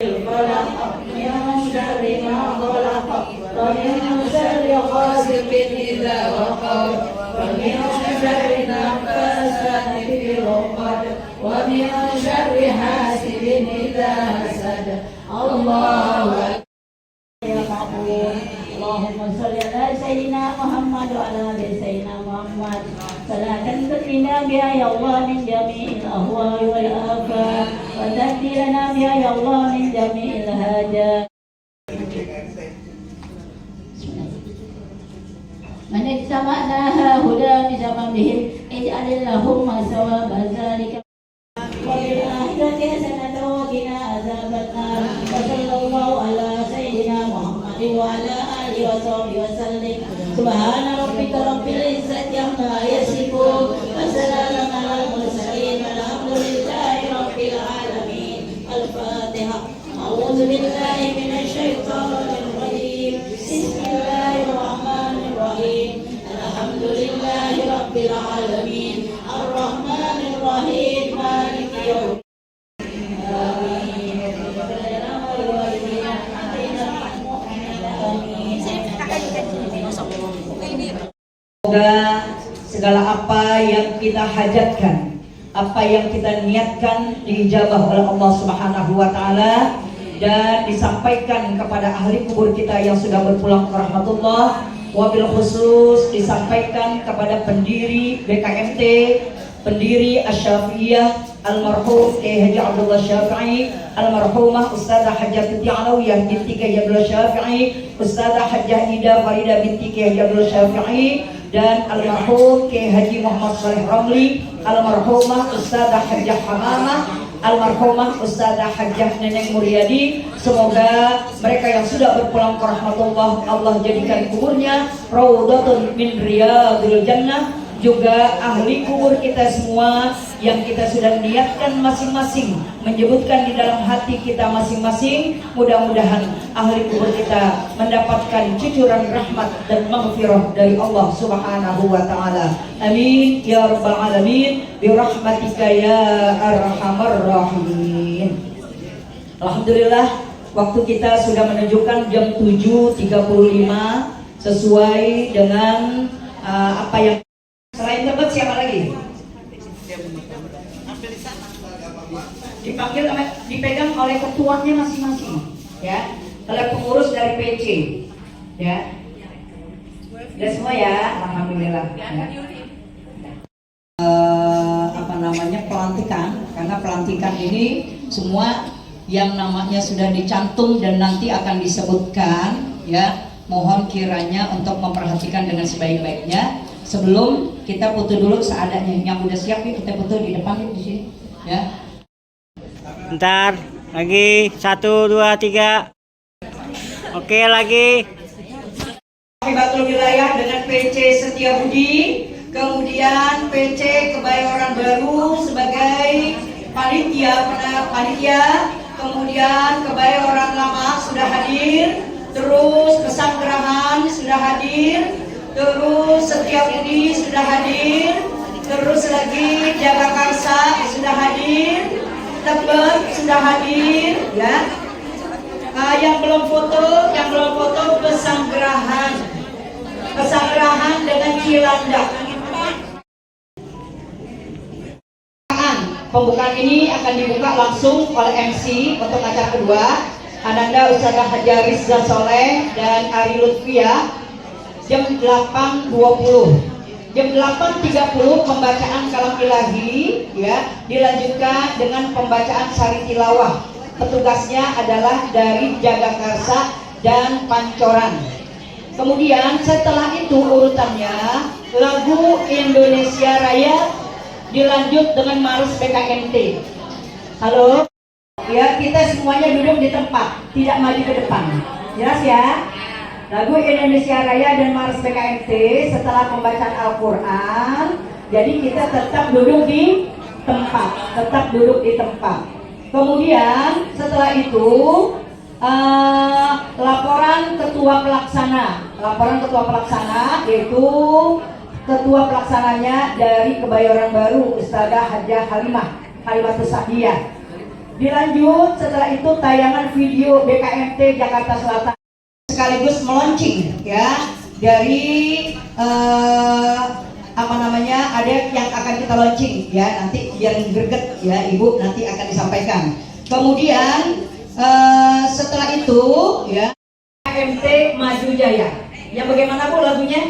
الفلق من شر ما خلق ومن شر غاسق إذا وقب ومن شر النفاثات في العقد ومن شر حاسد إذا حسد الله أكبر. اللهم صل على سيدنا محمد وعلى آل سيدنا محمد صلاة تقينا بها يا الله من جميع الأهواء والآفات وتهدينا بها يا الله من جميع الهاجات. من اجتمعناها هدى بزمنهم اجعل اللهم ثواب ذلك وبالآخرة حسنة وقنا عذاب النار. وصلى الله على سيدنا محمد وعلى آله وصحبه وسلم. سبحان ربك رب العزة عما يصفون وسلام على المرسلين والحمد لله رب العالمين. الفاتحة. أعوذ بالله من الشيطان الرجيم. بسم الله الرحمن الرحيم. الحمد لله رب العالمين الرحمن الرحيم مالك يوم Semoga segala apa yang kita hajatkan, apa yang kita niatkan diijabah oleh Allah Subhanahu wa Ta'ala dan disampaikan kepada ahli kubur kita yang sudah berpulang ke rahmatullah. Wabil khusus disampaikan kepada pendiri BKMT, pendiri Asy-Syafi'iyah almarhum Haji Abdullah Syafi'i, almarhumah Ustazah Hajjah binti Alawiyah binti Haji Abdullah Syafi'i, Ustazah Hajjah Ida Farida binti Haji Abdullah Syafi'i, dan almarhum Haji Muhammad Saleh Ramli, almarhumah Ustazah Hajjah Hamamah, almarhumah Ustazah Hajjah Neneng Muryadi. Semoga mereka yang sudah berpulang ke rahmatullah Allah jadikan kuburnya raudhatun min riyadil jannah. Juga ahli kubur kita semua yang kita sudah niatkan masing-masing, menyebutkan di dalam hati kita masing-masing, mudah-mudahan ahli kubur kita mendapatkan cucuran rahmat dan maghfirah dari Allah Subhanahu wa Ta'ala. Amin ya rabbal alamin bi rahmatika ya arhamar rahimin. Alhamdulillah, waktu kita sudah menunjukkan jam 7.35 sesuai dengan apa yang selain tebet siapa lagi? Dipanggil, dipegang oleh ketuanya masing-masing, ya, oleh pengurus dari PC, ya. Sudah semua ya, alhamdulillah. Ya. Apa namanya, pelantikan, karena pelantikan ini semua yang namanya sudah dicantum dan nanti akan disebutkan, ya. Mohon kiranya untuk memperhatikan dengan sebaik-baiknya. Sebelum kita foto dulu seadanya, yang udah siap ya kita foto di depan di sini, ya. Bentar, lagi 1, 2, 3. Oke lagi. Akibatul wilayah dengan PC Setiabudi, kemudian PC Kebayoran Baru sebagai panitia, kemudian Kebayoran Lama sudah hadir, terus Pesanggerahan sudah hadir, terus Setiabudi sudah hadir, terus lagi Jagakarsa sudah hadir, Tebet sudah hadir, ya. Yang belum foto Pesanggerahan dengan Cilandak. Pembukaan ini akan dibuka langsung oleh MC untuk acara kedua, Ananda Ustazah Hajjah Rizza Soleh dan Ari Lutfia. Jam 8.20, jam 8.30 pembacaan kalam ilahi, ya, dilanjutkan dengan pembacaan sari tilawah. Petugasnya adalah dari Jagakarsa dan Pancoran. Kemudian setelah itu urutannya lagu Indonesia Raya dilanjut dengan Mars BKMT. Halo, ya, kita semuanya duduk di tempat, tidak maju ke depan. Jelas ya? Lagu Indonesia Raya dan Mars BKMT setelah pembacaan Al-Quran. Jadi kita tetap duduk di tempat, Kemudian setelah itu laporan ketua pelaksana, yaitu ketua pelaksananya dari Kebayoran Baru Ustazah Hajjah Halimatus Sa'diyah. Dilanjut setelah itu tayangan video BKMT Jakarta Selatan sekaligus meluncing ya dari apa namanya, ada yang akan kita launching ya, nanti biar greget ya Ibu, nanti akan disampaikan. Kemudian setelah itu ya BKMT Maju Jaya. Yang bagaimana Bu lagunya?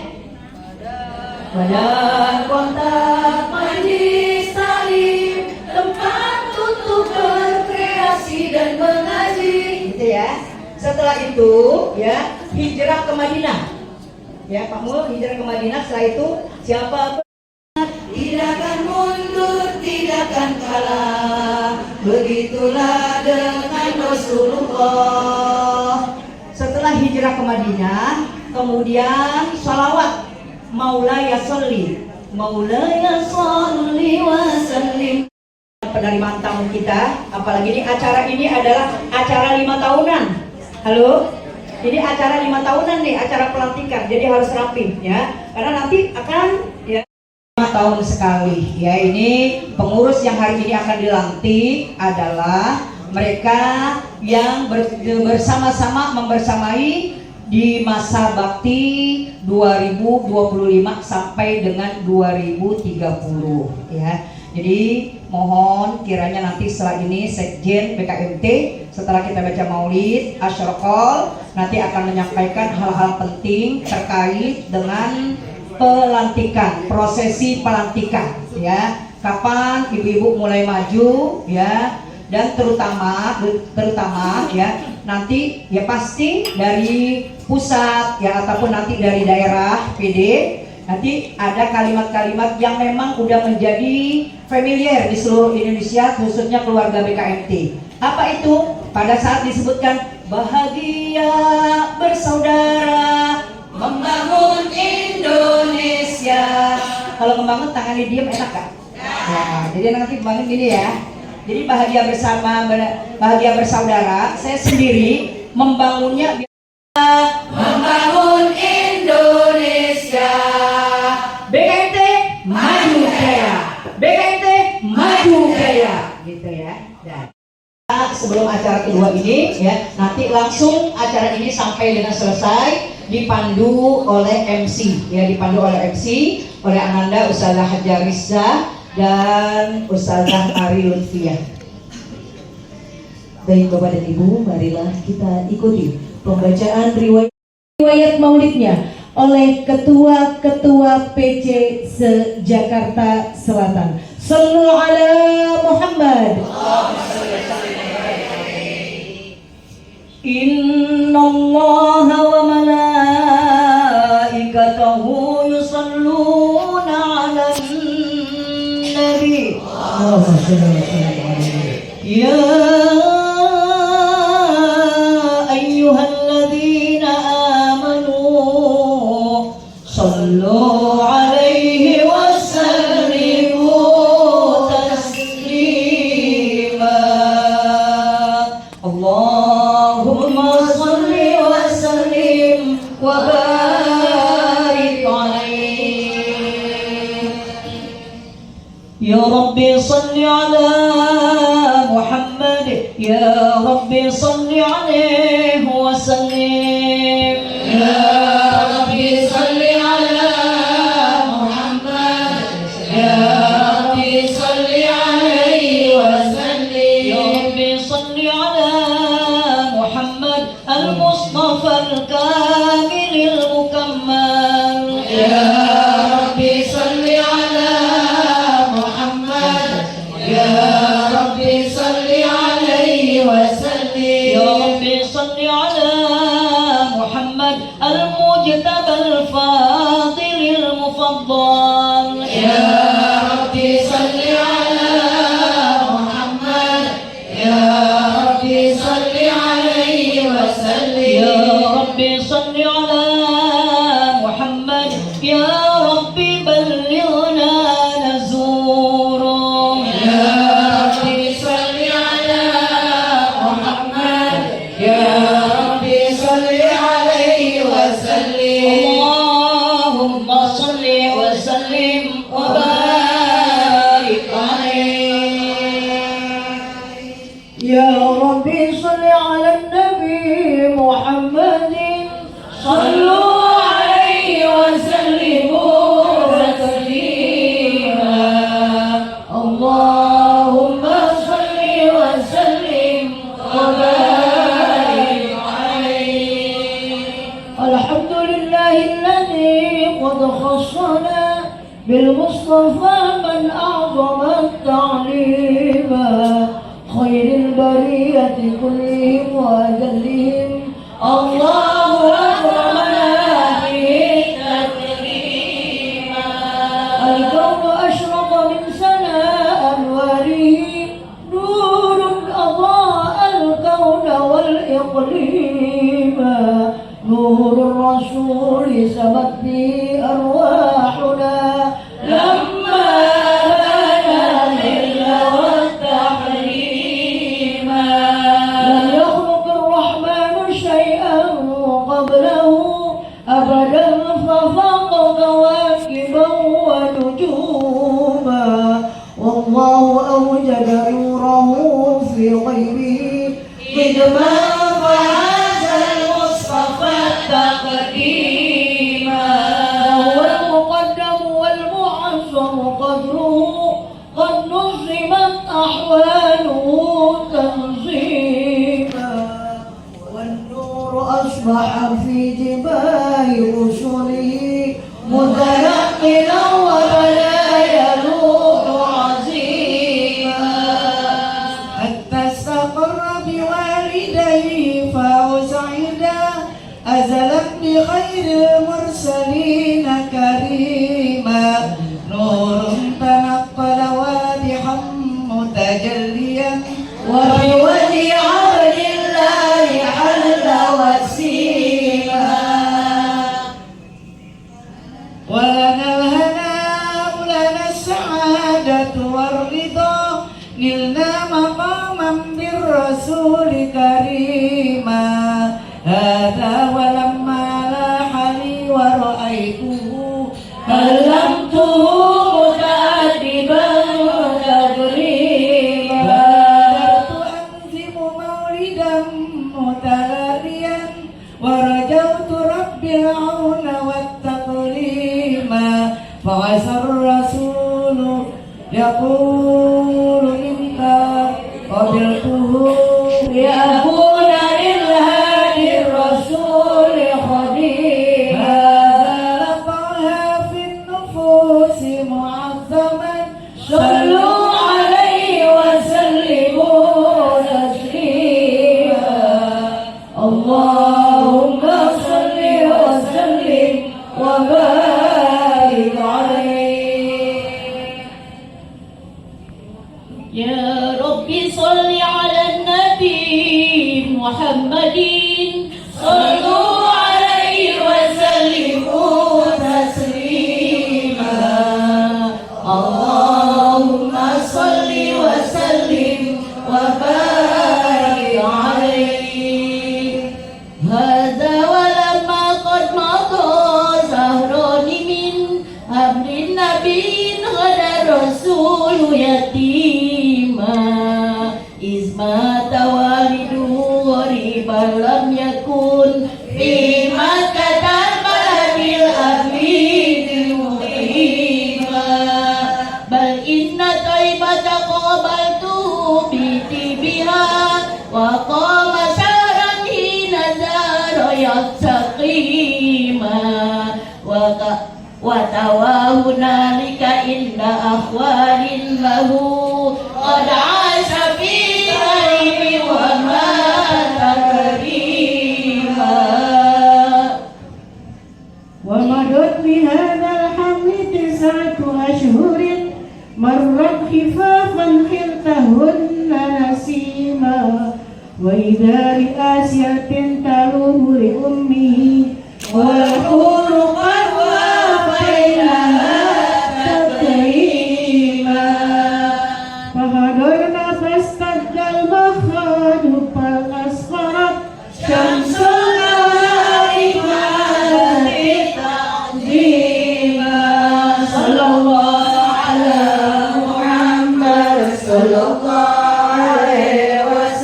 Badan Kontak Majlis Taklim, tempat untuk berkreasi dan mengaji. Gitu ya. Setelah itu ya hijrah ke Madinah. Ya Pak Mul, hijrah ke Madinah. Setelah itu siapa tidak akan mundur, tidak akan kalah. Begitulah dengan Rasulullah. Setelah hijrah ke Madinah, kemudian salawat Maulaya Sholli, Maulaya Sholli wa sallim. Penerimaan tamu kita, apalagi ini acara ini adalah acara 5 tahunan. Halo, jadi acara 5 tahunan nih, acara pelantikan, jadi harus rapi ya, karena nanti akan ya 5 tahun sekali ya. Ini pengurus yang hari ini akan dilantik adalah mereka yang bersama-sama membersamai di masa bakti 2025 sampai dengan 2030 ya. Jadi mohon kiranya nanti setelah ini Sekjen BKMT setelah kita baca maulid Asyraqal nanti akan menyampaikan hal-hal penting terkait dengan pelantikan, prosesi pelantikan ya. Kapan ibu-ibu mulai maju ya, dan terutama ya nanti ya pasti dari pusat ya ataupun nanti dari daerah PD nanti ada kalimat-kalimat yang memang udah menjadi familiar di seluruh Indonesia, khususnya keluarga BKMT. Apa itu? Pada saat disebutkan bahagia bersaudara membangun Indonesia. Kalau membangun tangannya diem enak gak? Nah, jadi nanti bangun gini ya. Jadi bahagia bersama, bahagia bersaudara. Saya sendiri membangunnya membangun Indonesia. BKMT maju jaya, BKMT maju jaya, gitu ya. Dan sebelum acara kedua ini ya, nanti langsung acara ini sampai dengan selesai dipandu oleh MC ya, dipandu oleh MC oleh Ananda Ustazah Hajar Rizza dan Ustazah Ari Lutfiyah. Baik Bapak dan Ibu, marilah kita ikuti pembacaan riwayat maulidnya oleh Ketua-Ketua PC se-Jakarta Selatan. Sallu ala Muhammad. Innallaha wa malaikatahu yusalluna 'alan nabi. Ya ayyuhalladzina amanu sallu 'alaihi wa sallimu taslima. Allahumma salli wa sallim wa barik 'alaihi. Ya Rabbi salli ala Muhammad, ya Rabbi salli alaihi wa sallim. Ya Rabbi salli ala Muhammad, ya Rabbi salli alaihi wa sallim. Ya Rabbi salli ala Muhammad al-Mustafa al-Kamil al-Mukammal. Ya Rabbi salli ala Muhammad, ya Rabbi salli alaihi wa sallim. Ya Rabbi salli ala Muhammad al-Mujtaba al-Fadil al-Mufaddal. Ya Rabbi salli ala Muhammad, ya Rabbi salli alaihi wa sallim. Ya Rabbi salli ala Muhammad, ya Rabbi ballighna nazuruh. Ya Rabbi salli ala Muhammad, ya يا ربي صل على النبي محمد صلوا عليه وسلموا تسليما اللهم صل وسلم وبارك عليه الحمد لله الذي قد خصنا بالمصطفى من أعظم التعليم خير البرية كلهم وأجلهم الله أكرمنا به تكريما الكون أشرق من سناء أنواره نور أضاء الكون والإقليم نور الرسول سمت به أرواحنا لما بنى الهل والتحريما لم يخلق الرحمن شيئا قبله أبدا ففاق كواكبا ونجوما والله أوجد نوره في غيره خدما فهذا المصطفى تقديما هو المقدم والمعظم قدره قد نظمت أحواله تنظيما والنور أصبح في جباه رسله متيقنا وبدا يلوح عظيما حتى استقر بوالديه فأسعدا أزلت بخير المرسلين كريما نور تنقل واضحا متجليا وبوجه عبد الله حل وسيما ولنا الهناء لنا السعادة والرضا نلنا مقاما بالرسول كريما هذا ولما لاح لي ورأيته كلمته متأدبا تكريما بادرت أنزم مولدا متلاليا ورجوت ربي العون والتقليما فعسى الرسول يقول إنك قبلته لأكون للهادي الرسول خديما هذا لقاها في النفوس معظما صلوا عليه وسلموا تسليما اللهم صل وسلم وبارك عليه يا ربي صل على النبي محمد صلوا عليه وسلموا تسليما اللهم صل وسلم وبارك عليه هذا ولما قد مضى زهران من أمر النبي غدا الرسول يتيما إذ مات والده غريبا لم يكن في مكة البلد الأمين مقيما بل إن طيبة قابلته بطيبها وقام شهرا حين زار يستقيما وتواه هنالك إن أخوال له قد عاش في غيب ومات كريما ومضت بهذا الحمل 9 أشهر مرت خفافا خلتهن نسيما وإذا بآسية تلوه لأمه والحور قد وافينها تكريما فغدرنا فاستد المخاض فأسفرت شمس النهار فعلت تعظيما صلى الله على محمد صلى الله عليه وسلم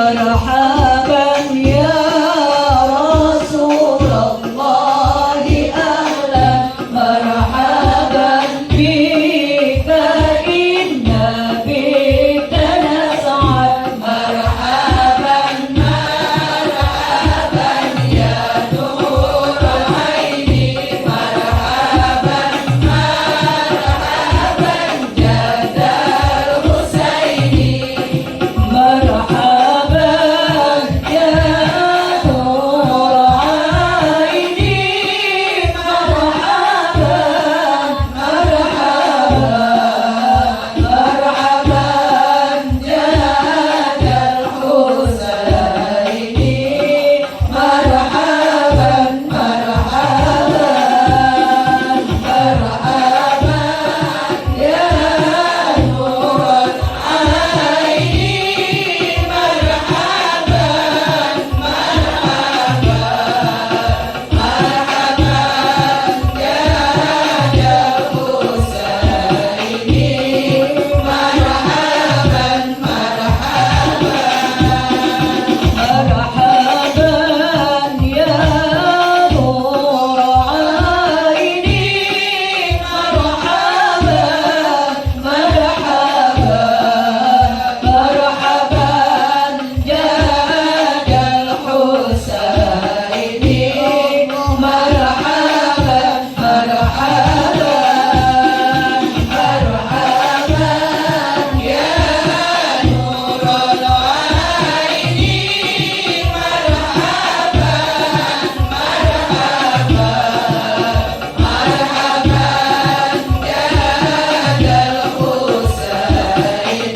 مرحبا يا رسول الله أهلا مرحبا بك إنا بك نسعد مرحبا مرحبا يا نور العين مرحبا مرحبا جد الحسين مرحبا يا نور عيني مرحبا مرحبا مرحبا جد الحسين مرحبا مرحبا مرحبا يا نور العين مرحبا مرحبا يا نور عيني مرحبا مرحبا مرحبا جاد الحسين مرحبا مرحبا مرحبا يا نور العين مرحبا مرحبا مرحبا جاد الحسين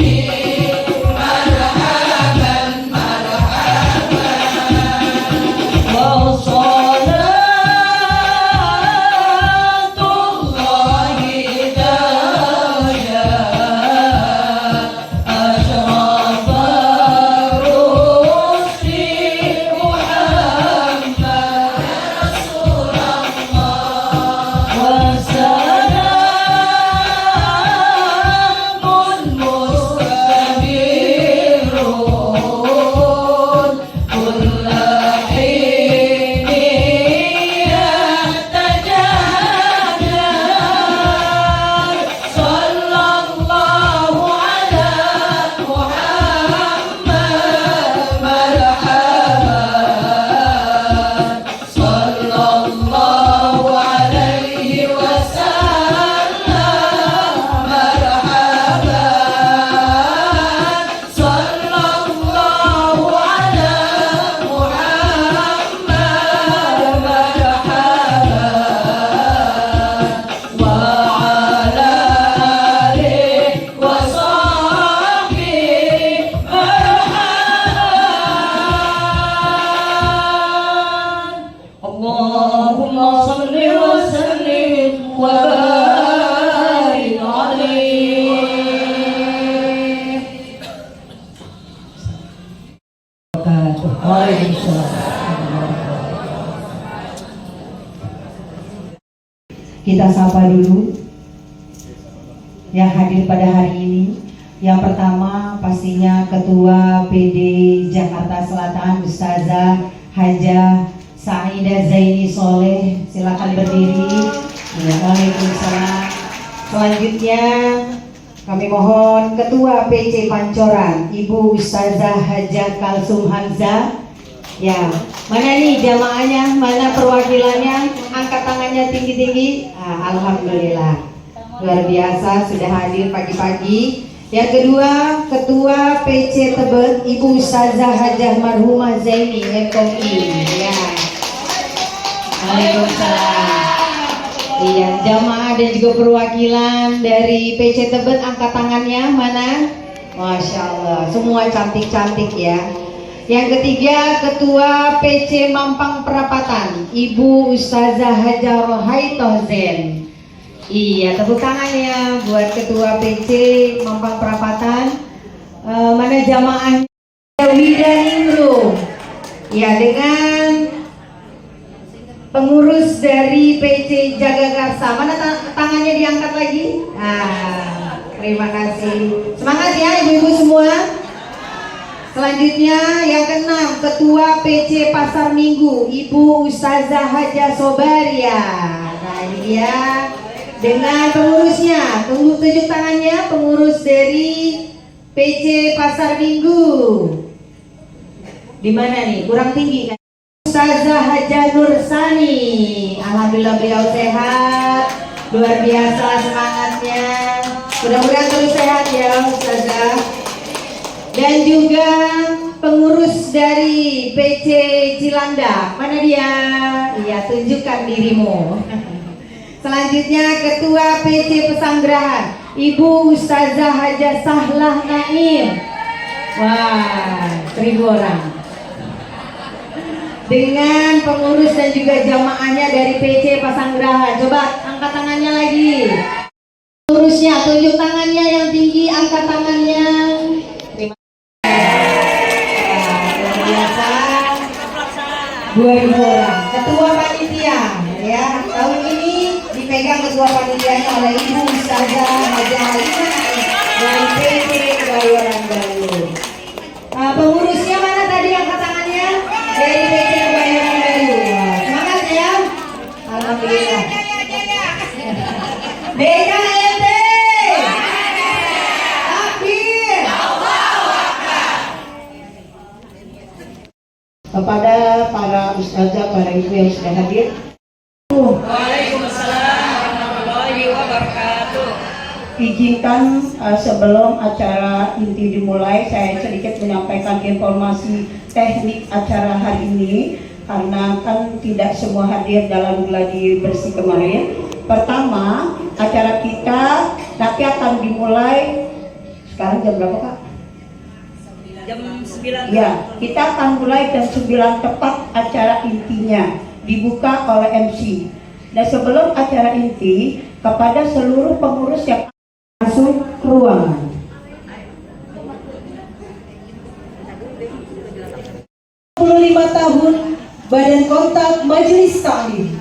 مرحبا مرحبا وصلاة الله دايا أشرف الرسل محمد رسول الله وسلام مستمر كل حين يتجدد صلى الله على محمد مرحبا صلى الله عليه وسلم مرحبا صلى الله على محمد مرحبا وعلى آله وصحبه مرحبا اللهم صل وسلم وبارك عليه Kita sapa dulu yang hadir pada hari ini. Yang pertama pastinya Ketua PD Jakarta Selatan Ustazah Hajah Saidah Zaini Soleh, silakan berdiri. Waalaikumsalam. Selanjutnya kami mohon Ketua PC Pancoran Ibu Ustazah Hajah Kalsum Hamzah. Ya, mana nih jamaahnya, mana perwakilannya? Angkat tangannya tinggi-tinggi. Alhamdulillah, luar biasa sudah hadir pagi-pagi. Yang kedua, Ketua PC Tebet Ibu Ustazah Hajah Marhumah Zaini MKI. Ya, Waalaikumsalam. Iya, jamaah dan juga perwakilan dari PC Tebet angkat tangannya mana? Masya Allah, semua cantik-cantik ya. Yang ketiga, Ketua PC Mampang Perapatan Ibu Ustazah Hajar Rohaitoh Zen. Iya, tepuk tangannya buat Ketua PC Mampang Perapatan. Mana jamaah Wida Ningrum. Ya, dengan pengurus dari PC Jagakarsa. Mana tangannya diangkat lagi? Terima kasih. Semangat ya ibu-ibu semua. Selanjutnya yang keenam, Ketua PC Pasar Minggu, Ibu Ustazah Haja Sobaria. Nah ini dia dengan pengurusnya. Tunggu tunjuk tangannya pengurus dari PC Pasar Minggu. Di mana nih? Kurang tinggi kan? Ustazah Haja Nursani. Alhamdulillah beliau sehat. Luar biasa semangatnya. Mudah-mudahan terus sehat ya Ustazah. Dan juga pengurus dari PC Cilanda. Mana dia? Iya, tunjukkan dirimu. Selanjutnya Ketua PC Pesanggerahan, Ibu Ustazah Haja Sahlah Naim. Wah, 1.000 orang. Dengan pengurus dan juga jamaahnya dari PC Pesanggerahan. Coba angkat tangannya lagi. Pengurusnya, tunjuk tangannya yang tinggi, angkat tangannya. Biasa 2.000 orang. Ketua panitia ya, tahun ini dipegang ketua panitianya oleh Ibu Ustazah Haja Halimah dari PT Kebayoran Baru. Pengurusnya mana tadi angkat tangannya? Dari PT Kebayoran Baru. Semangat ya. Alhamdulillah. BKMT. Kepada para ustazah, para ibu yang sudah hadir. Waalaikumsalam warahmatullahi wabarakatuh. Izinkan sebelum acara inti dimulai, saya sedikit menyampaikan informasi teknik acara hari ini, karena kan tidak semua hadir dalam gladi bersih kemarin. Pertama, acara kita nanti akan dimulai sekarang jam berapa Kak? Jam 9. Ya, kita akan mulai jam 9 tepat acara intinya, dibuka oleh MC. Dan sebelum acara inti, kepada seluruh pengurus yang masuk ke ruangan. 25 tahun Badan Kontak Majelis Taklim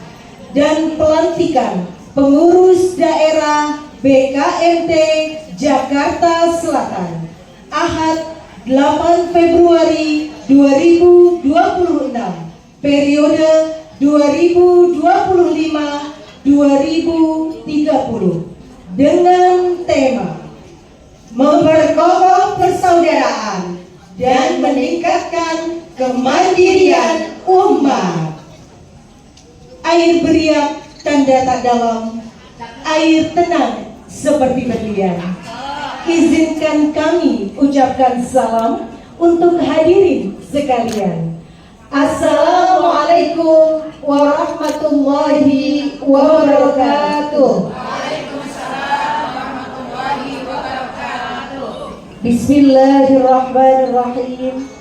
dan pelantikan pengurus daerah BKMT Jakarta Selatan Ahad 8 Februari 2026 periode 2025-2030 dengan tema memperkokoh persaudaraan dan meningkatkan kemandirian umat. Air beriak tanda tak dalam, air tenang seperti berlian. Izinkan kami ucapkan salam untuk hadirin sekalian. Assalamualaikum warahmatullahi wabarakatuh. Bismillahirrahmanirrahim.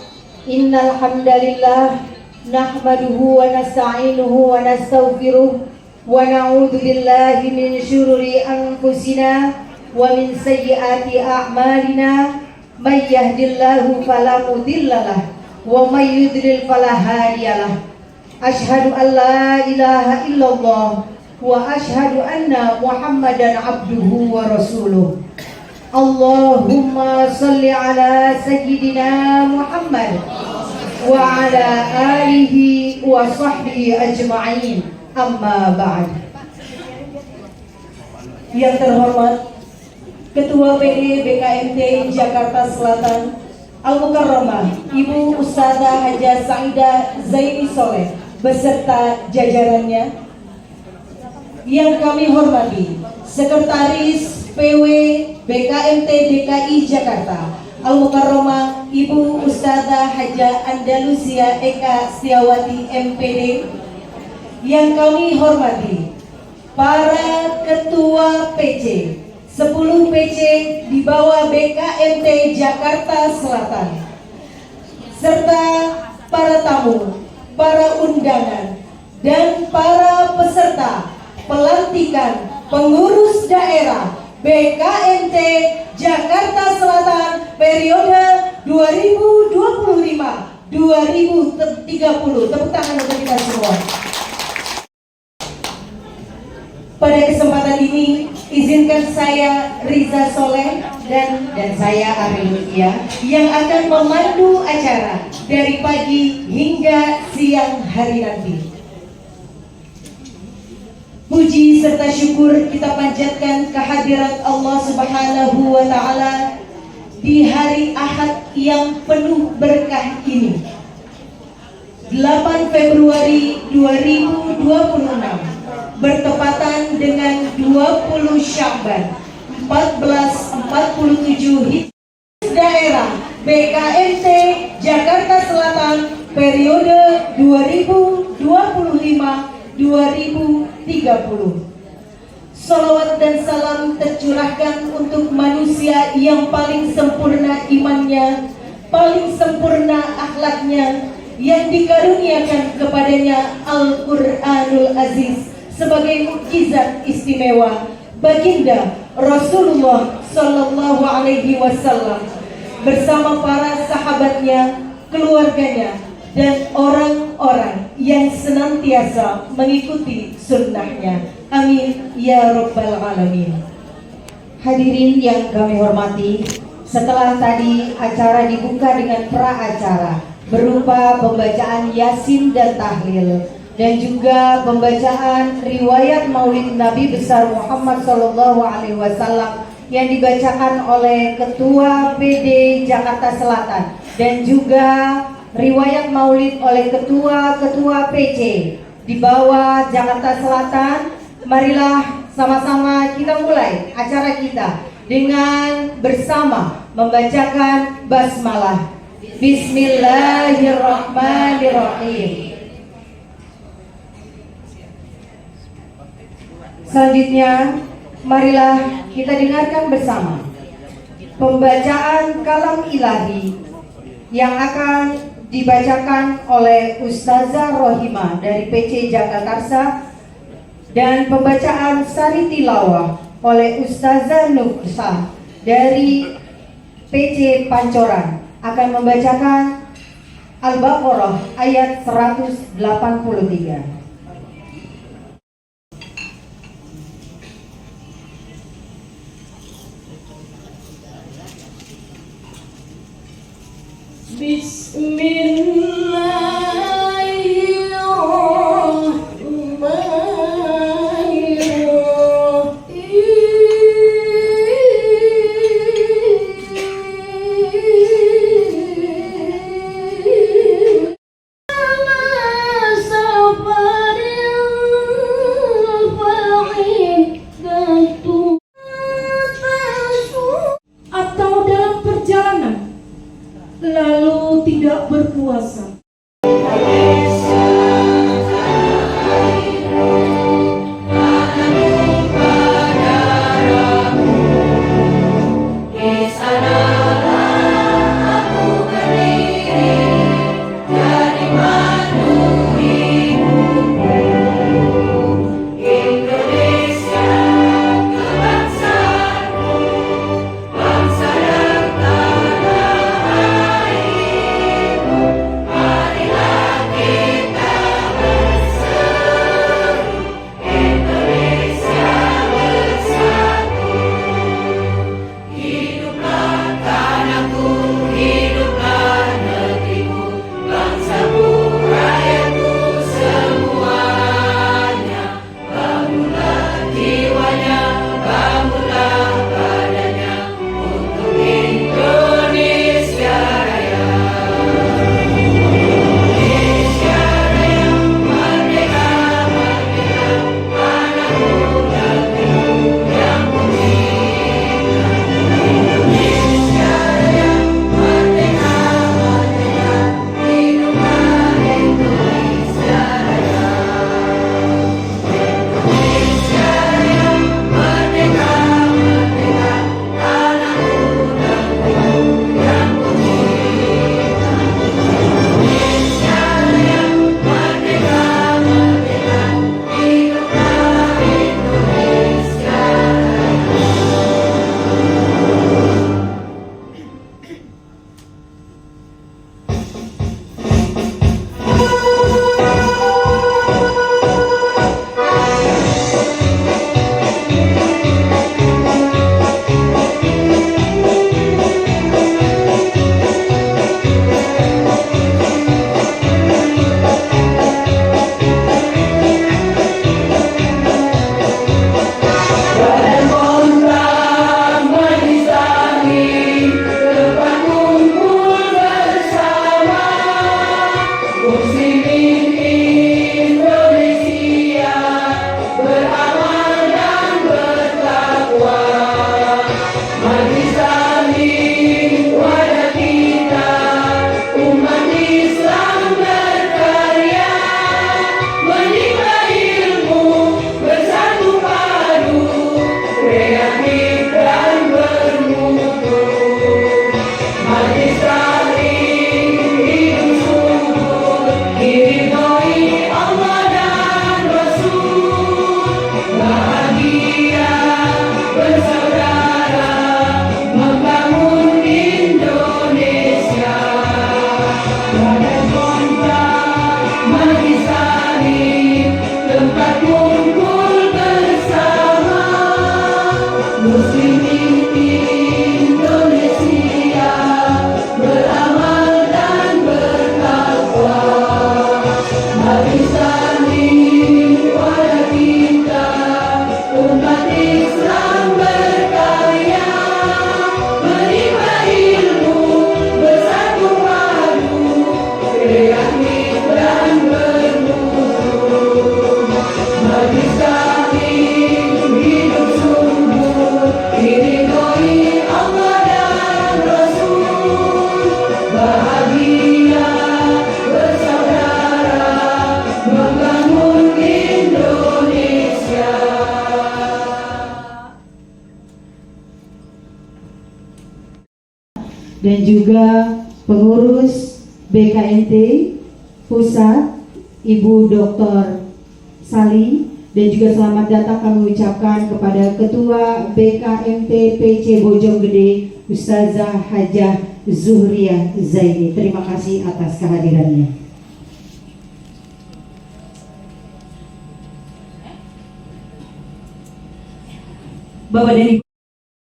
Innal hamdalillah nahmaduhu wa nasta'inuhu wa nastaghfiruh wa na'udzu billahi min syururi anfusina wa min sayyiati a'malina may yahdihillahu fala mudhillalah wa may yudlil fala hadiyalah. Asyhadu an la ilaha illallah wa asyhadu anna Muhammadan abduhu wa rasuluh. Allahumma salli ala sayyidina Muhammad wa ala alihi wa sahbihi ajma'in. Amma ba'd. Yang terhormat Ketua PD BKMT Jakarta Selatan Al-Mukarramah Ibu Ustazah Haja Saidah Zaini Soleh beserta jajarannya. Yang kami hormati Sekretaris PW BKMT DKI Jakarta Al-Mukarramah Ibu Ustazah Haja Andalusia Eka Setiawati MPD. Yang kami hormati para Ketua PC 10 PC di bawah BKMT Jakarta Selatan, serta para tamu, para undangan, dan para peserta pelantikan pengurus daerah BKMT Jakarta Selatan periode 2025-2030. Tepuk tangan untuk kita semua. Pada kesempatan ini, izinkan saya Riza Soleh dan saya Ari Lutfia yang akan memandu acara dari pagi hingga siang hari nanti. Puji serta syukur kita panjatkan kehadirat Allah Subhanahu wa Ta'ala di hari Ahad yang penuh berkah ini. 8 Februari 2026 bertepatan dengan 20 Sya'ban 1447 Hijriah, daerah BKMT Jakarta Selatan periode 2025-2030. Salawat dan salam tercurahkan untuk manusia yang paling sempurna imannya, paling sempurna akhlaknya, yang dikaruniakan kepadanya Al-Quranul Aziz sebagai mukjizat istimewa baginda Rasulullah Sallallahu Alaihi Wasallam bersama para sahabatnya, keluarganya, dan orang-orang yang senantiasa mengikuti sunnahnya. Amin ya Rabbal Alamin. Hadirin yang kami hormati, setelah tadi acara dibuka dengan pra-acara berupa pembacaan Yasin dan Tahlil, dan juga pembacaan riwayat Maulid Nabi besar Muhammad Sallallahu Alaihi Wasallam yang dibacakan oleh Ketua PD Jakarta Selatan, dan juga riwayat Maulid oleh Ketua PC di bawah Jakarta Selatan. Marilah sama-sama kita mulai acara kita dengan bersama membacakan basmalah. Bismillahirrahmanirrahim. Selanjutnya, marilah kita dengarkan bersama pembacaan kalam ilahi yang akan dibacakan oleh Ustazah Rohimah dari PC Jakarta dan pembacaan sari tilawah oleh Ustazah Nursa dari PC Pancoran akan membacakan Al-Baqarah ayat 183. Atau dalam perjalanan lalu tidak berpuasa. Bangsa dan tanah air. dan juga pengurus BKNT Pusat, Ibu Dr. Sali, dan juga selamat datang kami ucapkan kepada Ketua BKMT PC Bojonggede, Ustazah Hajah Zuhriah Zaini. Terima kasih atas kehadirannya. Bapak dan Ibu,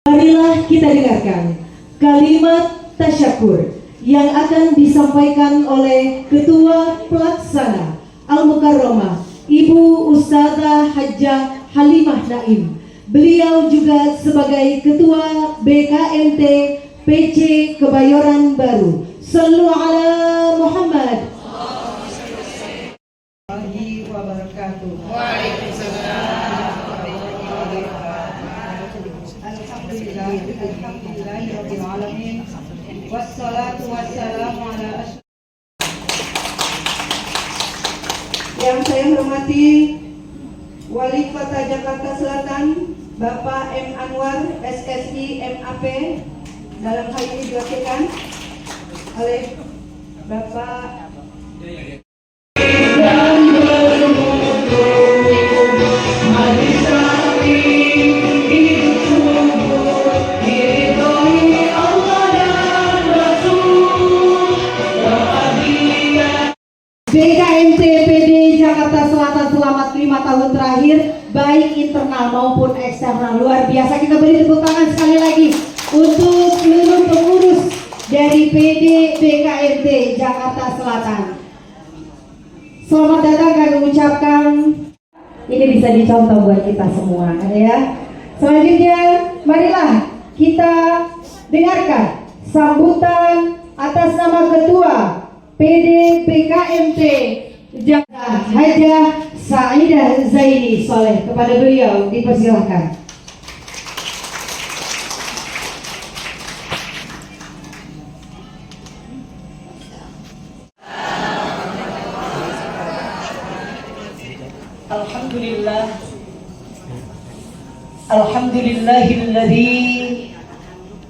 marilah kita dengarkan kalimat tasyakur yang akan disampaikan oleh Ketua Pelaksana Al-Mukarramah Ibu Ustazah Hajah Halimah Naim. Beliau juga sebagai Ketua BKMT PC Kebayoran Baru. Sallu ala Muhammad. Alhamdulillahirrahmanirrahim. Wassalatu wassalamu ala asyrafil. Yang saya hormati Wali Kota Jakarta Selatan Bapak M. Anwar SSI MAP, dalam hal ini diwakilkan oleh Bapak BKMT PD Jakarta Selatan selama 5 tahun terakhir, baik internal maupun eksternal, luar biasa. Kita beri tepuk tangan sekali lagi untuk seluruh pengurus dari PD BKMT Jakarta Selatan. Selamat datang kami ucapkan. Ini bisa dicontoh buat kita semua, ya. Selanjutnya, marilah kita dengarkan sambutan atas nama Ketua PD BKMT Jakarta Hajah Saidah Zaini Soleh. Kepada beliau dipersilahkan. Alhamdulillah. Alhamdulillahilladzi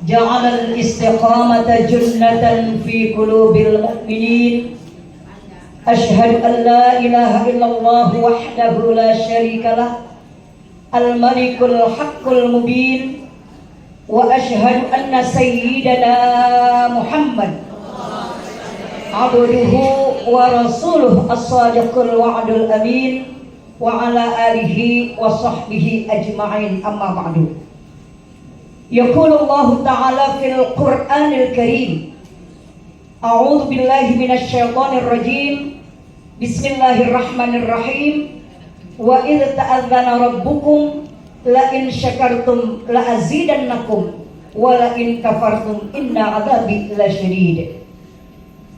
ja'ala al-istiqamata jannatan fi qulubil mu'minin. Ashhadu an la ilaha illallah wahdahu la syarikalah, al-malikul haqqul mubin, wa ashhadu anna sayyidana Muhammad abduhu wa rasuluh as-sadiqul wa'dul amin, wa ala alihi wa sahbihi ajma'in, amma ba'du. Yaqulu Allah Ta'ala fil Qur'anil Karim, a'udzu billahi minasy syaithanir rajim, bismillahirrahmanirrahim, wa idz ta'adzana rabbukum la in syakartum la azidannakum wa la in kafartum inna 'adzabi lasyadid.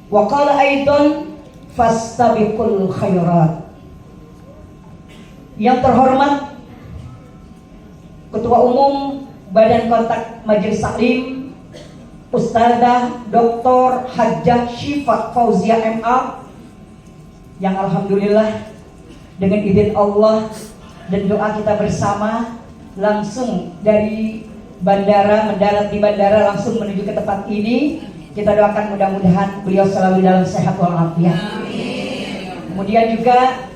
Wa qala aidan fastabiqul khairat. Yang terhormat Ketua Umum Badan Kontak Majelis Taklim Ustazah Dr. Hajah Syifa Fauzia MA, yang alhamdulillah dengan izin Allah dan doa kita bersama langsung dari bandara, mendarat di bandara langsung menuju ke tempat ini. Kita doakan mudah-mudahan beliau selalu dalam sehat walafiat. Kemudian juga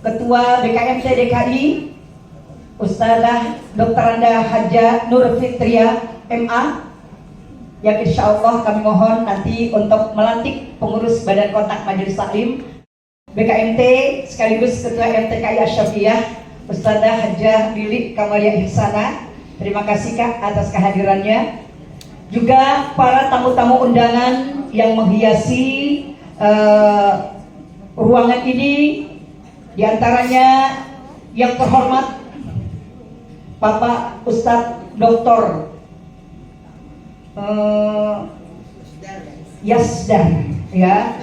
Ketua BKMT DKI Ustazah Dr. Anda Hajah Nur Fitria MA, yang insya Allah kami mohon nanti untuk melantik pengurus Badan Kontak Majelis Taklim BKMT sekaligus Ketua MTKI Asyafiyah Ustazah Hajah Lili Kamalia Ihsana. Terima kasih Kak atas kehadirannya. Juga para tamu-tamu undangan yang menghiasi ruangan ini, diantaranya yang terhormat Bapak Ustadz Dr. Yasdar, ya,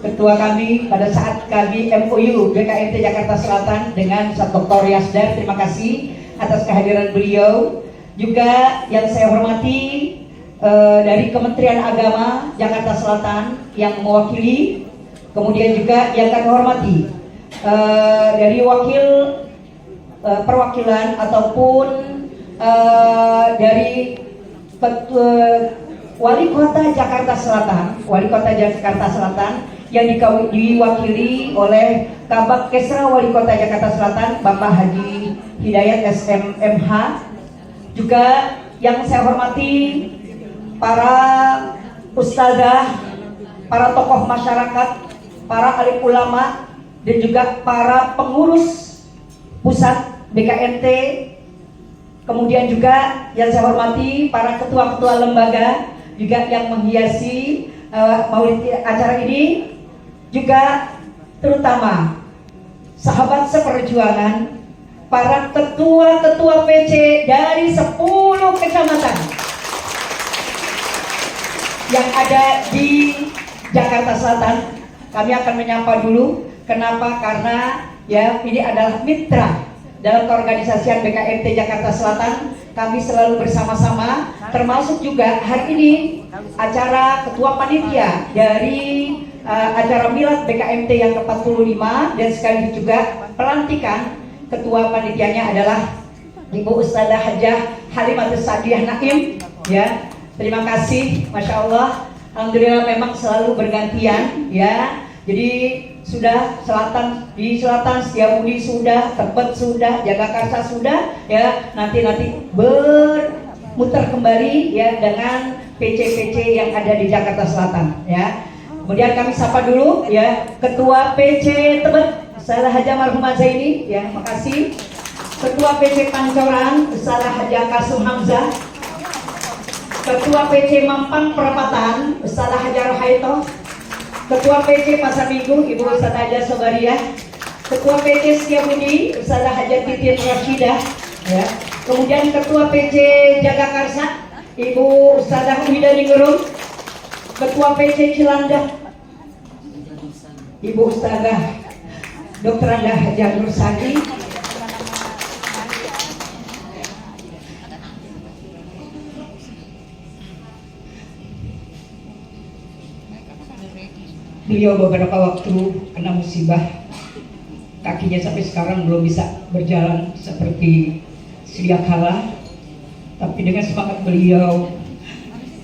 ketua kami pada saat kami MOU BKMT Jakarta Selatan dengan Dr. Yasdar. Terima kasih atas kehadiran beliau. Juga yang saya hormati dari Kementerian Agama Jakarta Selatan yang mewakili. Kemudian juga yang kami hormati dari wakil perwakilan ataupun dari Wali Kota Jakarta Selatan, yang diwakili oleh Kabak Kesra Wali Kota Jakarta Selatan, Bapak Haji Hidayat SMMH. Juga yang saya hormati para ustazah, para tokoh masyarakat, para alim ulama, dan juga para pengurus pusat BKMT. Kemudian juga yang saya hormati para ketua-ketua lembaga juga yang menghiasi maulid acara ini, juga terutama sahabat seperjuangan, para ketua-ketua PC dari 10 kecamatan yang ada di Jakarta Selatan. Kami akan menyapa dulu. Kenapa? Karena ya ini adalah mitra dalam keorganisasian BKMT Jakarta Selatan. Kami selalu bersama-sama, termasuk juga hari ini acara ketua panitia dari acara milad BKMT yang ke-45, dan sekaligus juga pelantikan. Ketua panitianya adalah Ibu Ustadzah Hajah Halimatus Sa'diyah Naim. Ya, terima kasih, masya Allah. Alhamdulillah memang selalu bergantian ya. Jadi sudah di selatan Setiabudi sudah, Tebet sudah, Jagakarsa sudah ya. Nanti bermuter kembali ya dengan PC-PC yang ada di Jakarta Selatan ya. Kemudian kami sapa dulu ya Ketua PC Tebet Ustazah Hajah Marhumah Zaini ya, makasih. Ketua PC Pancoran Ustazah Hajah Kasum Hamzah. Ketua PC Mampang Perapatan Ustazah Hajah Rohaito. Ketua PC Pasar Minggu Ibu Ustazah Hajah Sobariah. Ketua PC Setiabudi Ustazah Hajah Titin Rashidah ya. Kemudian Ketua PC Jagakarsa Ibu Ustazah Umidari Ngerung. Ketua PC Cilandak Ibu Ustazah Dr. Anda Hajah Nur Sadi. Beliau beberapa waktu kena musibah, kakinya sampai sekarang belum bisa berjalan seperti sedia kala. Tapi dengan semangat beliau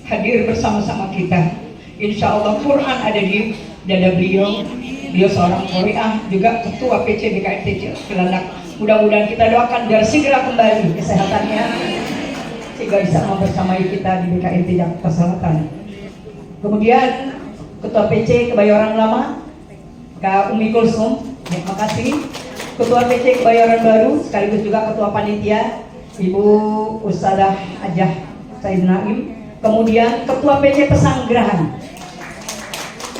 hadir bersama-sama kita. Insya Allah Quran ada di dada beliau. Beliau seorang Qori'ah, juga ketua PC BKMT Cilandak. Mudah-mudahan kita doakan biar segera kembali kesehatannya, sehingga bisa membersamai kita di BKMT Jakarta Selatan. Kemudian Ketua PC Kebayoran Lama, Kak Umi Kulsum, terima kasih. Ketua PC Kebayoran Baru, sekaligus juga Ketua Panitia, Ibu Ustadzah Hajah Said Naim. Kemudian Ketua PC Pesanggerahan,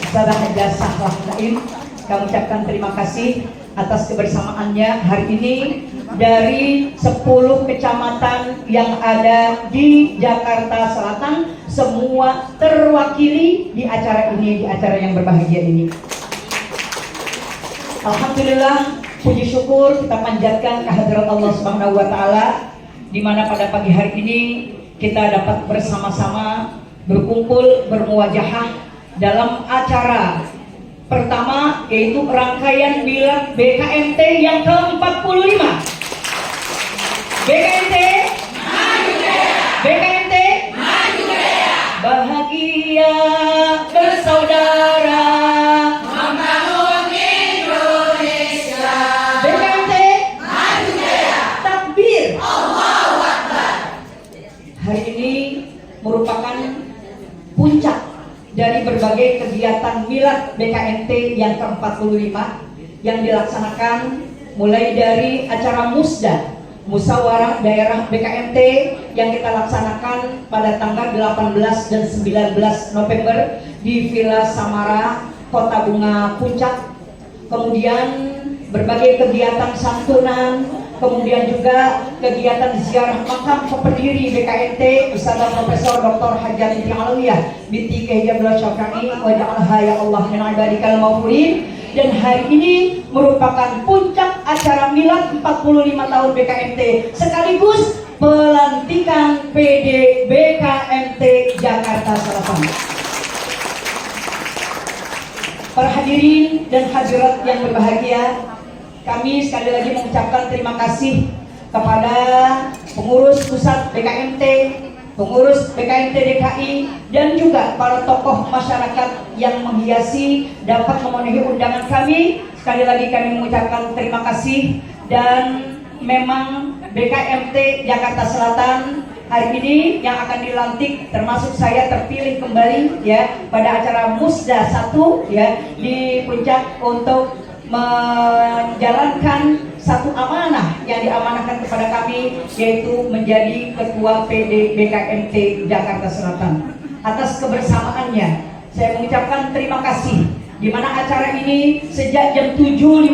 Ustadzah Hajah Sahlah Naim. Kami ucapkan terima kasih atas kebersamaannya hari ini dari 10 kecamatan yang ada di Jakarta Selatan, semua terwakili di acara ini, di acara yang berbahagia ini. Alhamdulillah, puji syukur kita panjatkan kehadirat Allah Subhanahu wa taala, di mana pada pagi hari ini kita dapat bersama-sama berkumpul bermuwajahah dalam acara pertama, yaitu rangkaian milad BKMT yang ke-45. BKMT Maju Jaya. BKMT Maju Jaya. Bahagia bersaudara membangun Indonesia. BKMT Maju Jaya. Takbir Allahu Akbar. Hari ini merupakan puncak dari berbagai kegiatan milad BKMT yang ke-45 yang dilaksanakan mulai dari acara musda, musyawarah daerah BKMT yang kita laksanakan pada tanggal 18 dan 19 November di Villa Samara, Kota Bunga Puncak. Kemudian berbagai kegiatan santunan, kemudian juga kegiatan ziarah makam pendiri BKMT Ustadzah Profesor Dr. Hajah Binti Alawiyah binti Kiai Abdullah Syafii wa ja'alha ya Allah min ibadikal maghfurin. Dan hari ini merupakan puncak acara milad 45 tahun BKMT sekaligus pelantikan PD BKMT Jakarta Selatan. Para hadirin dan hadirat yang berbahagia, kami sekali lagi mengucapkan terima kasih kepada pengurus pusat BKMT, pengurus BKMT DKI, dan juga para tokoh masyarakat yang menghiasi dapat memenuhi undangan kami. Sekali lagi kami mengucapkan terima kasih. Dan memang BKMT Jakarta Selatan hari ini yang akan dilantik, termasuk saya terpilih kembali ya pada acara Musda 1 ya di Puncak untuk menjalankan satu amanah yang diamanahkan kepada kami, yaitu menjadi Ketua PD BKMT Jakarta Selatan. Atas kebersamaannya saya mengucapkan terima kasih, di mana acara ini sejak jam 7.15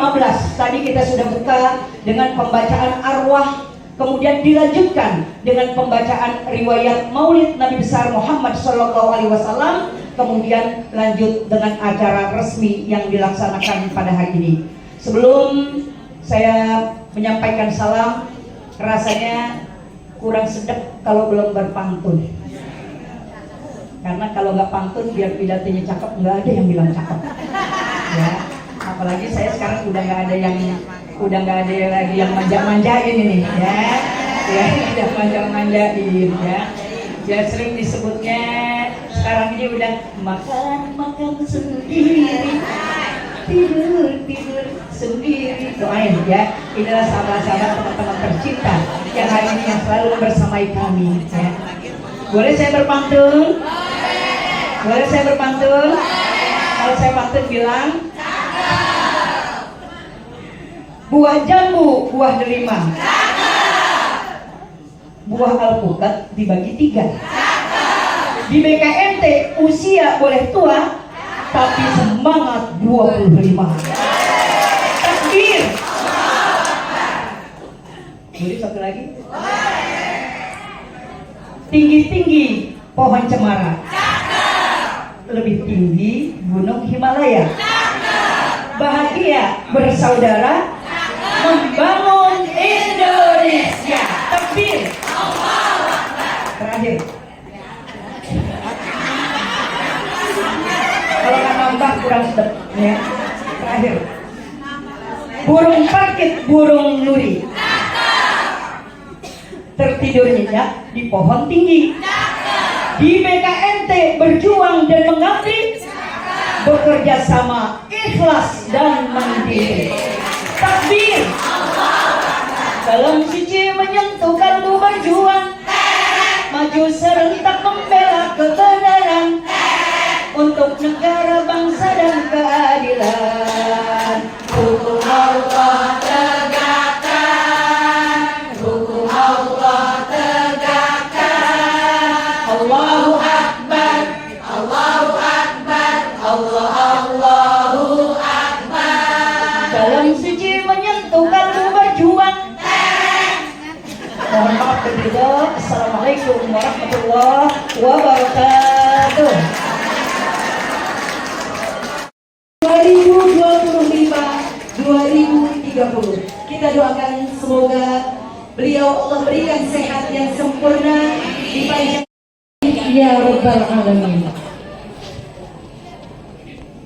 tadi kita sudah buka dengan pembacaan arwah, kemudian dilanjutkan dengan pembacaan riwayat Maulid Nabi besar Muhammad SAW, kemudian lanjut dengan acara resmi yang dilaksanakan pada hari ini. Sebelum saya menyampaikan salam, rasanya kurang sedap kalau belum berpantun. Karena kalau nggak pantun biar pidatonya cakep, nggak ada yang bilang cakep. Ya, apalagi saya sekarang udah nggak ada lagi yang manja-manjain ini, ya udah manja-manjain, ya. Ya sering disebutnya sekarang ini udah makan sendiri, tidur sendiri. Doain ya, inilah sahabat-sahabat teman-teman tercinta yang hari ini yang selalu bersamai kami, ya. Boleh saya berpantun? Boleh saya berpantun? Kalau saya pantun bilang buah jambu, buah delima, buah alpukat dibagi 3. Di BKMT usia boleh tua, tapi semangat 25. Takbir. Boleh satu lagi? Tinggi-tinggi pohon cemara, lebih tinggi gunung Himalaya. Bahagia bersaudara, membangun Indonesia. Takbir. Terakhir, kalau nggak nambah kurang sedap ya. Terakhir, burung parkit, burung nuri, tertidur nyenyak di pohon tinggi. Di BKMT berjuang dan mengabdi, bekerja sama, ikhlas dan mandiri. Takbir. Dalam suci menyentuh kalbu berjuang, maju serentak membela kebenaran untuk negara, bangsa dan keadilan. Hukum Allah tegakkan, hukum Allah tegakkan. Allahu Akbar, Allahu Akbar, Allahu Akbar. Dalam suci menyentuh kalbu berjuang. Mohon maaf begitu. Assalamualaikum warahmatullahi wabarakatuh. 2025-2030 kita doakan semoga beliau Allah berikan sehat yang sempurna, dipanjangkan ya Rabbal Alamin.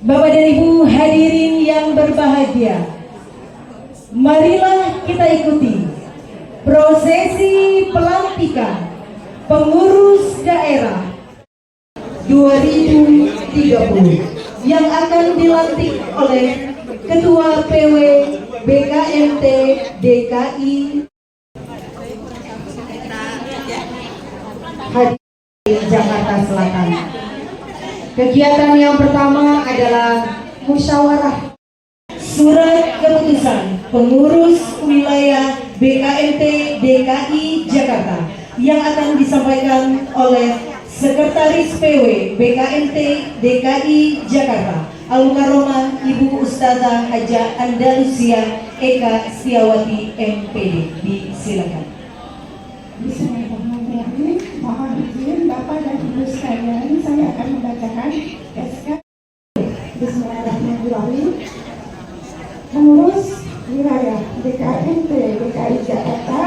Bapak dan Ibu hadirin yang berbahagia, marilah kita ikuti prosesi pelantikan pengurus daerah 2030 yang akan dilantik oleh Ketua PW BKMT DKI Jakarta Selatan. Kegiatan yang pertama adalah musyawarah surat keputusan pengurus wilayah BKMT DKI Jakarta yang akan disampaikan oleh Sekretaris PW BKMT DKI Jakarta Al-Mukarramah Ibu Ustazah Haja Andalusia Eka Setiawati MPD. Disilakan. Bismillahirrahmanirrahim. Mohon izin Bapak dan Ibu sekalian, saya akan membacakan SK. Bismillahirrahmanirrahim. Pengurus wilayah BKMT DKI Jakarta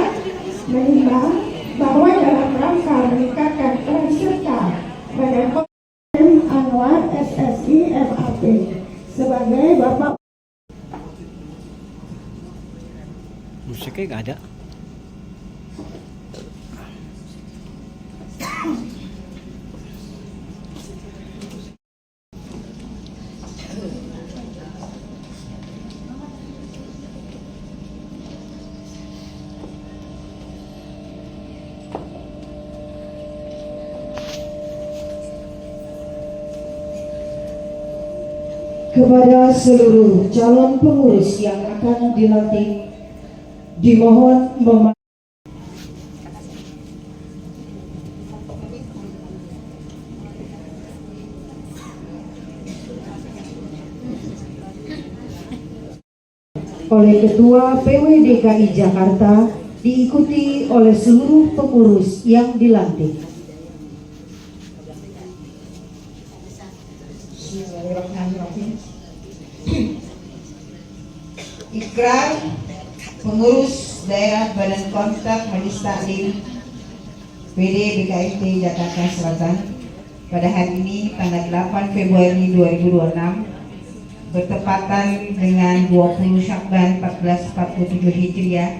menimbang bahwa dalam rangka meningkatkan peran serta Badan Pom Anwar SSI MAP sebagai Bapak musiknya nggak ada. Kepada seluruh calon pengurus yang akan dilantik, dimohon oleh Ketua PWDKI Jakarta, diikuti oleh seluruh pengurus yang dilantik. Bismillahirrahmanirrahim. Ikrar pengurus daerah Badan Kontak Majelis Taklim PD BKMT Jakarta Selatan pada hari ini tanggal 8 Februari 2026 bertepatan dengan 20 Syakban 1447 Hijriah.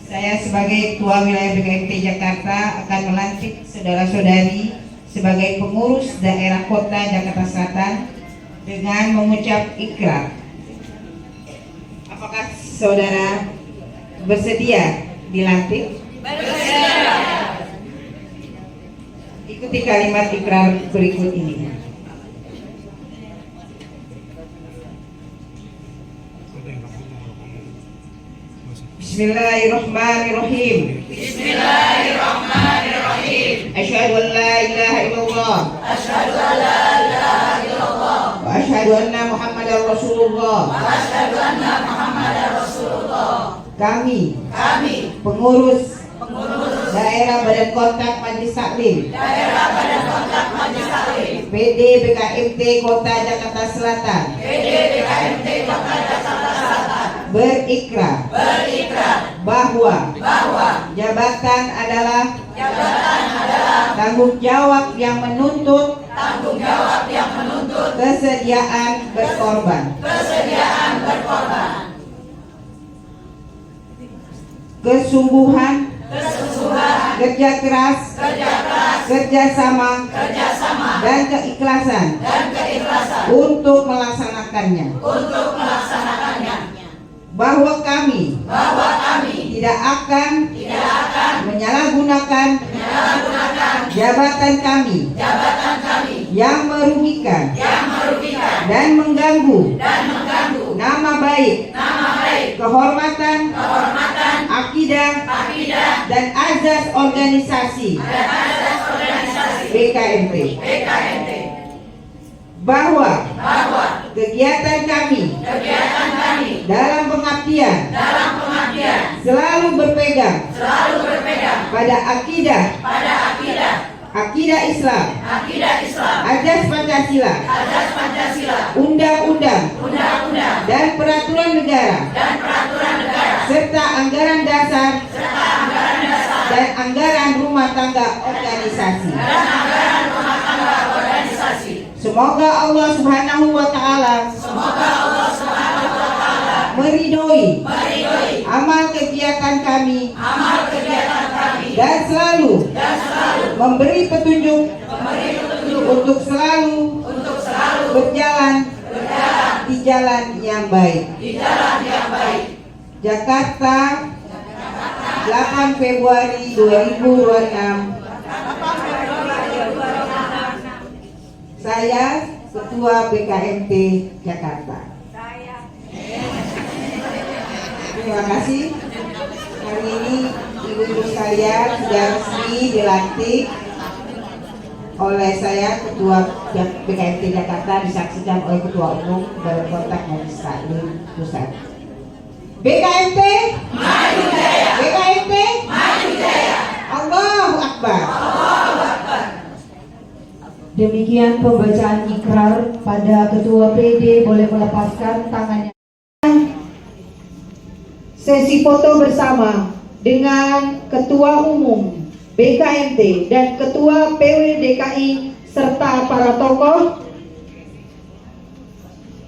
Saya sebagai Ketua Wilayah BKMT Jakarta akan melantik saudara-saudari sebagai pengurus daerah kota Jakarta Selatan dengan mengucap ikrar. Apakah saudara bersedia dilantik? Bersedia. Ikuti kalimat ikrar berikut ini. Bismillahirrahmanirrahim. Bismillahirrahmanirrahim. Asyhadu an la ilaha illallah. Asyhadu an la ilaha illallah. Wa asyhadu anna Muhammadar Rasulullah. Wa asyhadu anna Muhammadar Rasulullah. Kami pengurus daerah Badan Kontak Majelis Taklim. PD BKMT Kota Jakarta Selatan. Berikrar bahwa jabatan adalah tanggung jawab yang menuntut kesediaan berkorban, kesungguhan, kerja keras, kerjasama, dan keikhlasan untuk melaksanakannya. Bahwa kami tidak akan menyalahgunakan jabatan kami yang merugikan dan mengganggu nama baik, kehormatan, akidah, dan azas organisasi BKMT. Bahwa kegiatan kami dalam pengabdian selalu berpegang pada akidah Islam, azas Pancasila, undang-undang dan peraturan negara, serta anggaran dasar dan anggaran rumah tangga organisasi. Semoga Allah Subhanahu wa Ta'ala meridhoi amal kegiatan kami dan selalu memberi petunjuk untuk selalu berjalan di jalan yang baik. Jakarta, 8 Februari 2026. Saya Ketua BKMT Jakarta. Terima kasih. Hari ini ibu-ibu sekalian sudah resmi dilantik oleh saya Ketua BKMT Jakarta, disaksikan oleh Ketua Umum Badan Kontak Majelis Taklim Pusat. BKMT Maju Jaya. BKMT Maju Jaya. Allahu Akbar. Demikian pembacaan ikrar pada Ketua PD, boleh melepaskan tangannya. Sesi foto bersama dengan Ketua Umum BKMT dan Ketua PWDKI serta para tokoh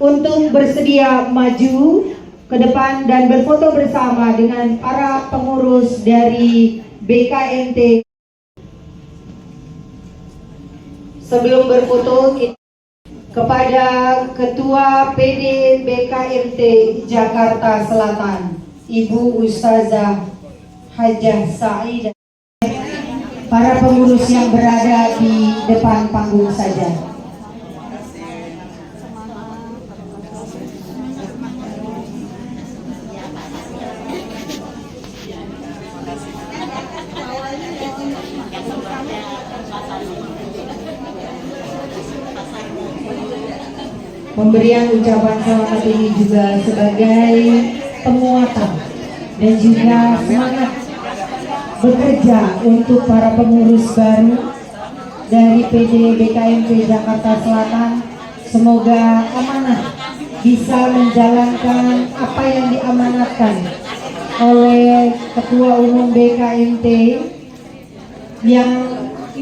untuk bersedia maju ke depan dan berfoto bersama dengan para pengurus dari BKMT. Sebelum berfoto, kepada Ketua PD BKMT Jakarta Selatan, Ibu Ustazah Hajah Saidah, para pengurus yang berada di depan panggung saja. Pemberian ucapan selamat ini juga sebagai penguatan dan juga semangat bekerja untuk para pengurus baru dari PD BKMP Jakarta Selatan. Semoga amanah bisa menjalankan apa yang diamanatkan oleh Ketua Umum BKMT yang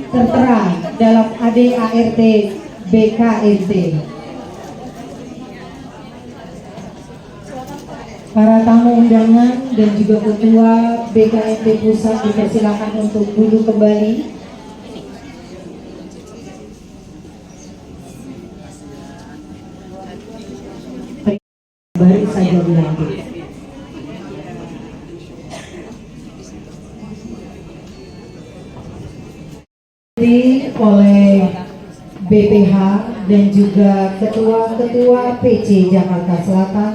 tertera dalam ADART BKMT. Para tamu undangan dan juga Ketua BKMT Pusat dipersilakan untuk duduk kembali. Baru saja dilantik. Oleh BPH dan juga ketua-ketua PC Jakarta Selatan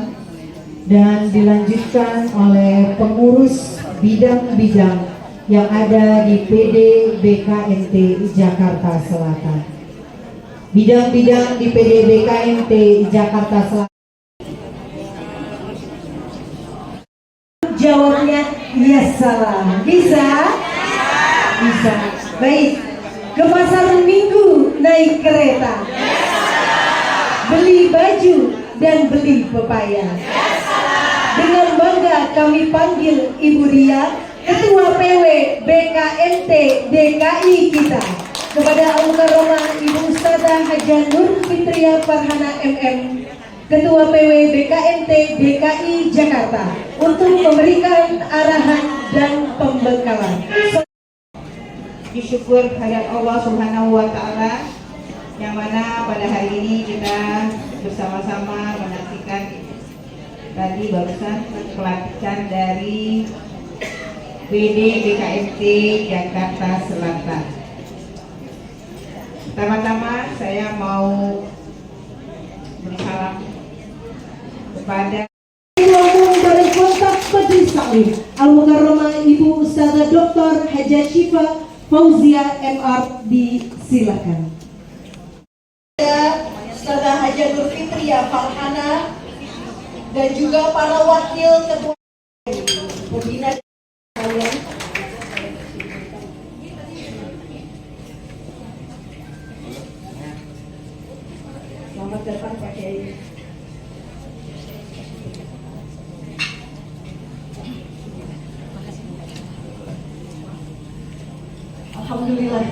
dan dilanjutkan oleh pengurus bidang-bidang yang ada di PD BKMT Jakarta Selatan. Bidang-bidang di PD BKMT Jakarta Selatan. Jawabnya ya salah. Bisa? Bisa. Baik. Ke pasar minggu naik kereta. Beli baju dan beli pepaya. Dengan bangga kami panggil Ibu Ria, Ketua PW BKMT DKI kita. Kepada Al-Mukarramah Ibu Ustazah Hajah Nur Fitria Farhana MM, Ketua PW BKMT DKI Jakarta, untuk memberikan arahan dan pembekalan. Syukur kehadirat Allah Subhanahu wa Ta'ala, yang mana pada hari ini kita bersama-sama menyaksikan tadi barusan pelantikan dari PD BKMT Jakarta Selatan. Pertama-tama saya mau bersalam kepada dari kontak Majelis Taklim Al-Mukarramah Ibu Ustazah Dr. Hajah Syifa Fauzia MR, disilakan. Ustazah Hajah Nur Fitria Farhana dan juga para wakil ketua pembina kalian. Selamat datang Pak Kiai. Alhamdulillah.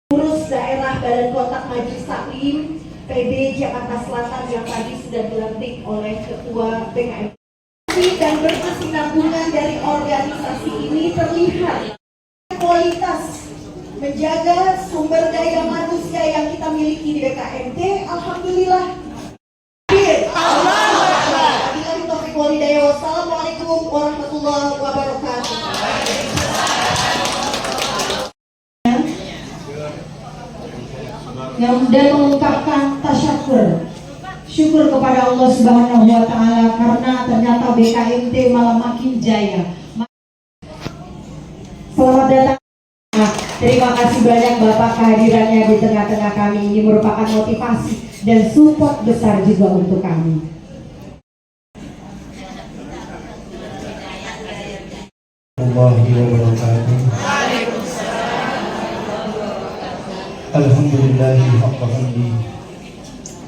Urus daerah Badan Kontak Majelis Taklim PD Jakarta Selatan yang tadi sudah dilantik oleh Ketua BKM dan berkesinambungan dari organisasi ini terlihat kualitas menjaga sumber daya manusia yang kita miliki di BKMT. Alhamdulillah. Wassalamualaikum warahmatullahi wabarakatuh. Dan mengungkapkan tasyakur, syukur kepada Allah Subhanahu wa Ta'ala, karena ternyata BKMT malah makin jaya. Selamat datang. Terima kasih banyak Bapak kehadirannya di tengah-tengah kami. Ini merupakan motivasi dan support besar juga untuk kami. Alhamdulillahi haqqa hamdi,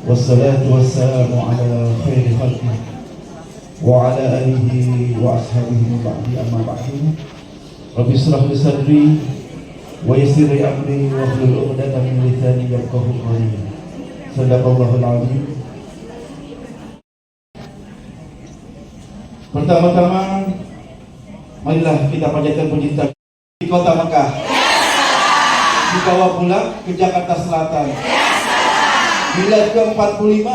wassalatu wassalamu ala khairi khalqi wa ala alihi wa ashabihi min ba'di, amma ba'du. Rabbi shrah li sadri wa yassir li amri wa hlul 'uqdatam min lisani yafqahu qawli. Shadaqallahul 'azim. Pertama-tama, marilah kita panjatkan puji di kota Mekah, dibawa pulang ke Jakarta Selatan. Milad ke-45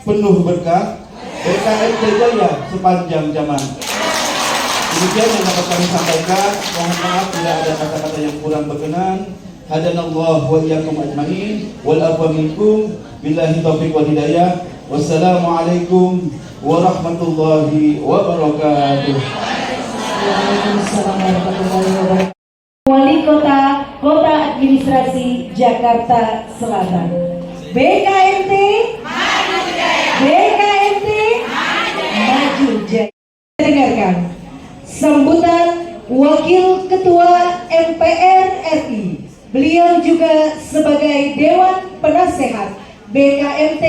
penuh berkah, BKMT jaya sepanjang zaman. Demikian yang dapat kami sampaikan. Mohon maaf bila ada kata-kata yang kurang berkenan. Hadanallahu wa iyyakum ajmain wal afwa minkum, billahi taufiq wal hidayah. Wassalamualaikum warahmatullahi wabarakatuh. Waalaikumsalam warahmatullahi wabarakatuh. Wali Kota Administrasi Jakarta Selatan. BKMT Maju Jaya. BKMT Maju Jaya. Dengarkan sambutan Wakil Ketua MPR RI. Beliau juga sebagai Dewan Penasehat BKMT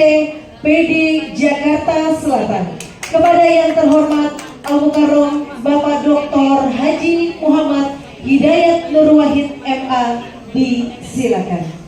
PD Jakarta Selatan. Kepada yang terhormat Al-Mukarram Bapak Dr. Haji Muhammad Hidayat Nur Wahid MA, disilakan.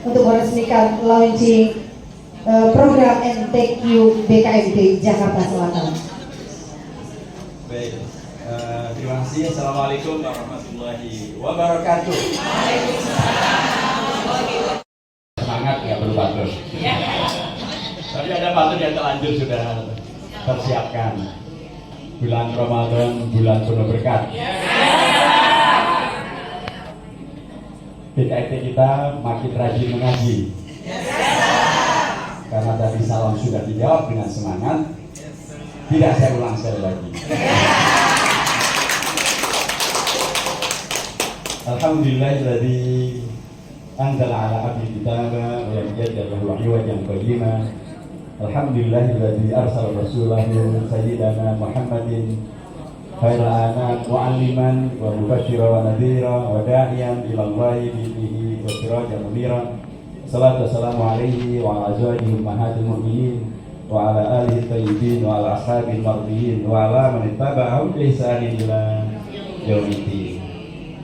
Untuk meresmikan launching program MTQ BKMT Jakarta Selatan. Baik, terima kasih. Assalamualaikum warahmatullahi wabarakatuh. Semangat, nggak perlu batur. Tapi ada batur yang terlanjur sudah tersiapkan. Bulan Ramadan, bulan penuh berkat. BKMT kita makin rajin mengaji. Karena tadi salam sudah dijawab dengan semangat. Tidak saya ulang sekali lagi. Alhamdulillahilladzi anzala ala abdihi kitaba wa lam yaj'al lahu iwajan qayyima. Alhamdulillahilladzi arsala rasulahu sayyidana Muhammadin khairal anam wa aliman wa mubashshira wa nadhira wa da'iyan ila Allahi bihi wa sirajan munira. Salatu wassalamu alaihi wa ala azwajihi ummahatil mu'minin wa ala alihi thayyibin wa ala ashabil mardiyyin wa ala man ittaba'ahum bi ihsanin ila yaumiddin.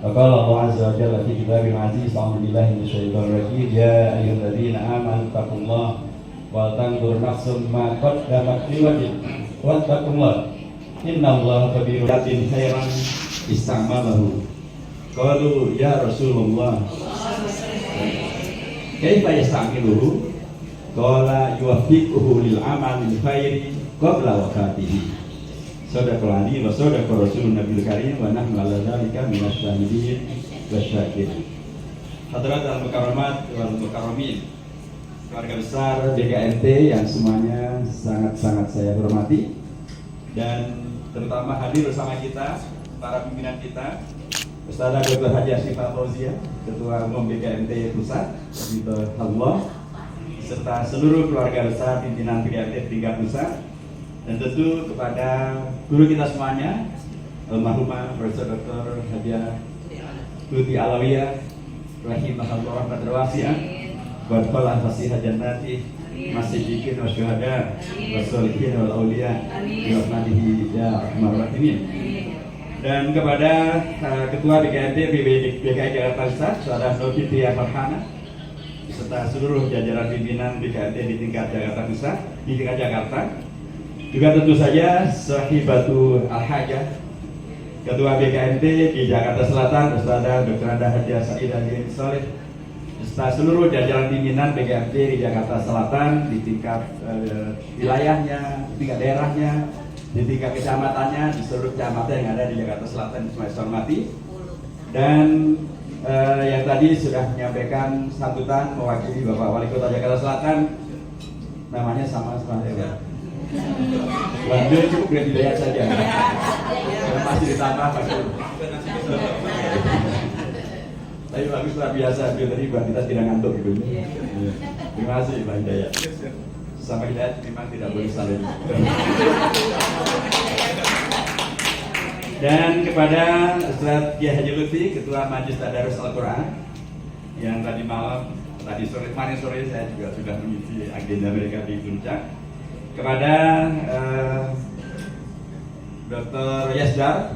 Wa qala Allah azza wa jalla fi kitabil aziz, a'udzu billahi minasyaitonir rajim, ya ayyuhalladzina amanu taqullaha wa tanzur nafsum ma qaddamat lighadin wattaqullaha innallaha khabirun bima khairan istamalahu. Qalu ya Rasulullah kaifa yastamiluhu? Qala yuwaffiquhu lil amali khairi qabla wafatihi. Sadaqal ali wa sadaqa rasulun nabiyil karim wa nahnu ala dzalika minasyahidin wasyakirin. Hadratul mukarramat wal mukarramin, keluarga besar BKMT yang semuanya sangat-sangat saya hormati, dan terutama hadir bersama kita para pimpinan kita, Ustazah Dr. Haji Asyifa Fauzia, Ketua Umum BKMT Pusat, Allah, serta seluruh keluarga besar pimpinan BKMT tingkat pusat, dan tentu kepada guru kita semuanya, almarhumah Profesor Dr. Hajiah Tuti Alawiyah, rahimahullah rahmatan wasi'ah, wa falah fasihah jannati masih bikin wasyuhada wasolihin wal aulia bi rahmatihi ya arhamar rahimin. Dan kepada Ketua BKMT BKI Jakarta Pusat, Saudara Nur Fitriah Farhana, serta seluruh jajaran pimpinan BKMT di tingkat Jakarta Pusat, di tingkat Jakarta. Juga tentu saja Sahibatu Al-Hajah, Ketua BKMT di Jakarta Selatan, Ustazah Dr. Anda Hajiah Sa'idah bin Saleh, serta seluruh jajaran pimpinan BKMT di Jakarta Selatan, di tingkat wilayahnya, di tingkat daerahnya, di tingkat kecamatannya, di seluruh kecamatan yang ada di Jakarta Selatan, semua saya hormati. Dan yang tadi sudah menyampaikan sambutan mewakili Bapak Wali Kota Jakarta Selatan, namanya sama ya. Lanjut cukup dengan Hidayat saja, karena masih ditambah pakai. Tapi bagus, luar biasa, beliau tadi buat kita tidak ngantuk gitu. Terima kasih Pak Hidayat. Sama Hidayat memang tidak boleh saling. Dan kepada Ustaz Kiai Haji Lutfi, Ketua Majelis Tadarus Al-Quran, yang tadi malam, kemarin sore saya juga sudah mengisi agenda mereka di Puncak. Kepada Dr. Yasdar,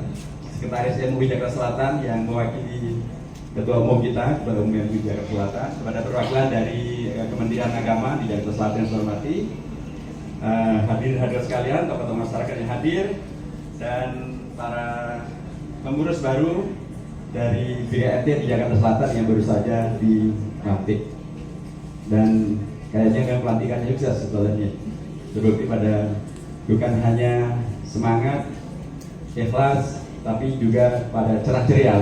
Sekretaris MUI Jakarta Selatan yang mewakili Ketua Umum kita, Ketua Umum MUI Jakarta Selatan, kepada perwakilan dari Kementerian Agama di Jakarta Selatan yang saya hormati, hadirin sekalian, tokoh-tokoh masyarakat yang hadir, dan para pengurus baru dari BKMT di Jakarta Selatan yang baru saja dilantik. Dan kayaknya kan pelantikannya sukses setelahnya. Terbukti pada bukan hanya semangat, ikhlas, tapi juga pada cerah ceria.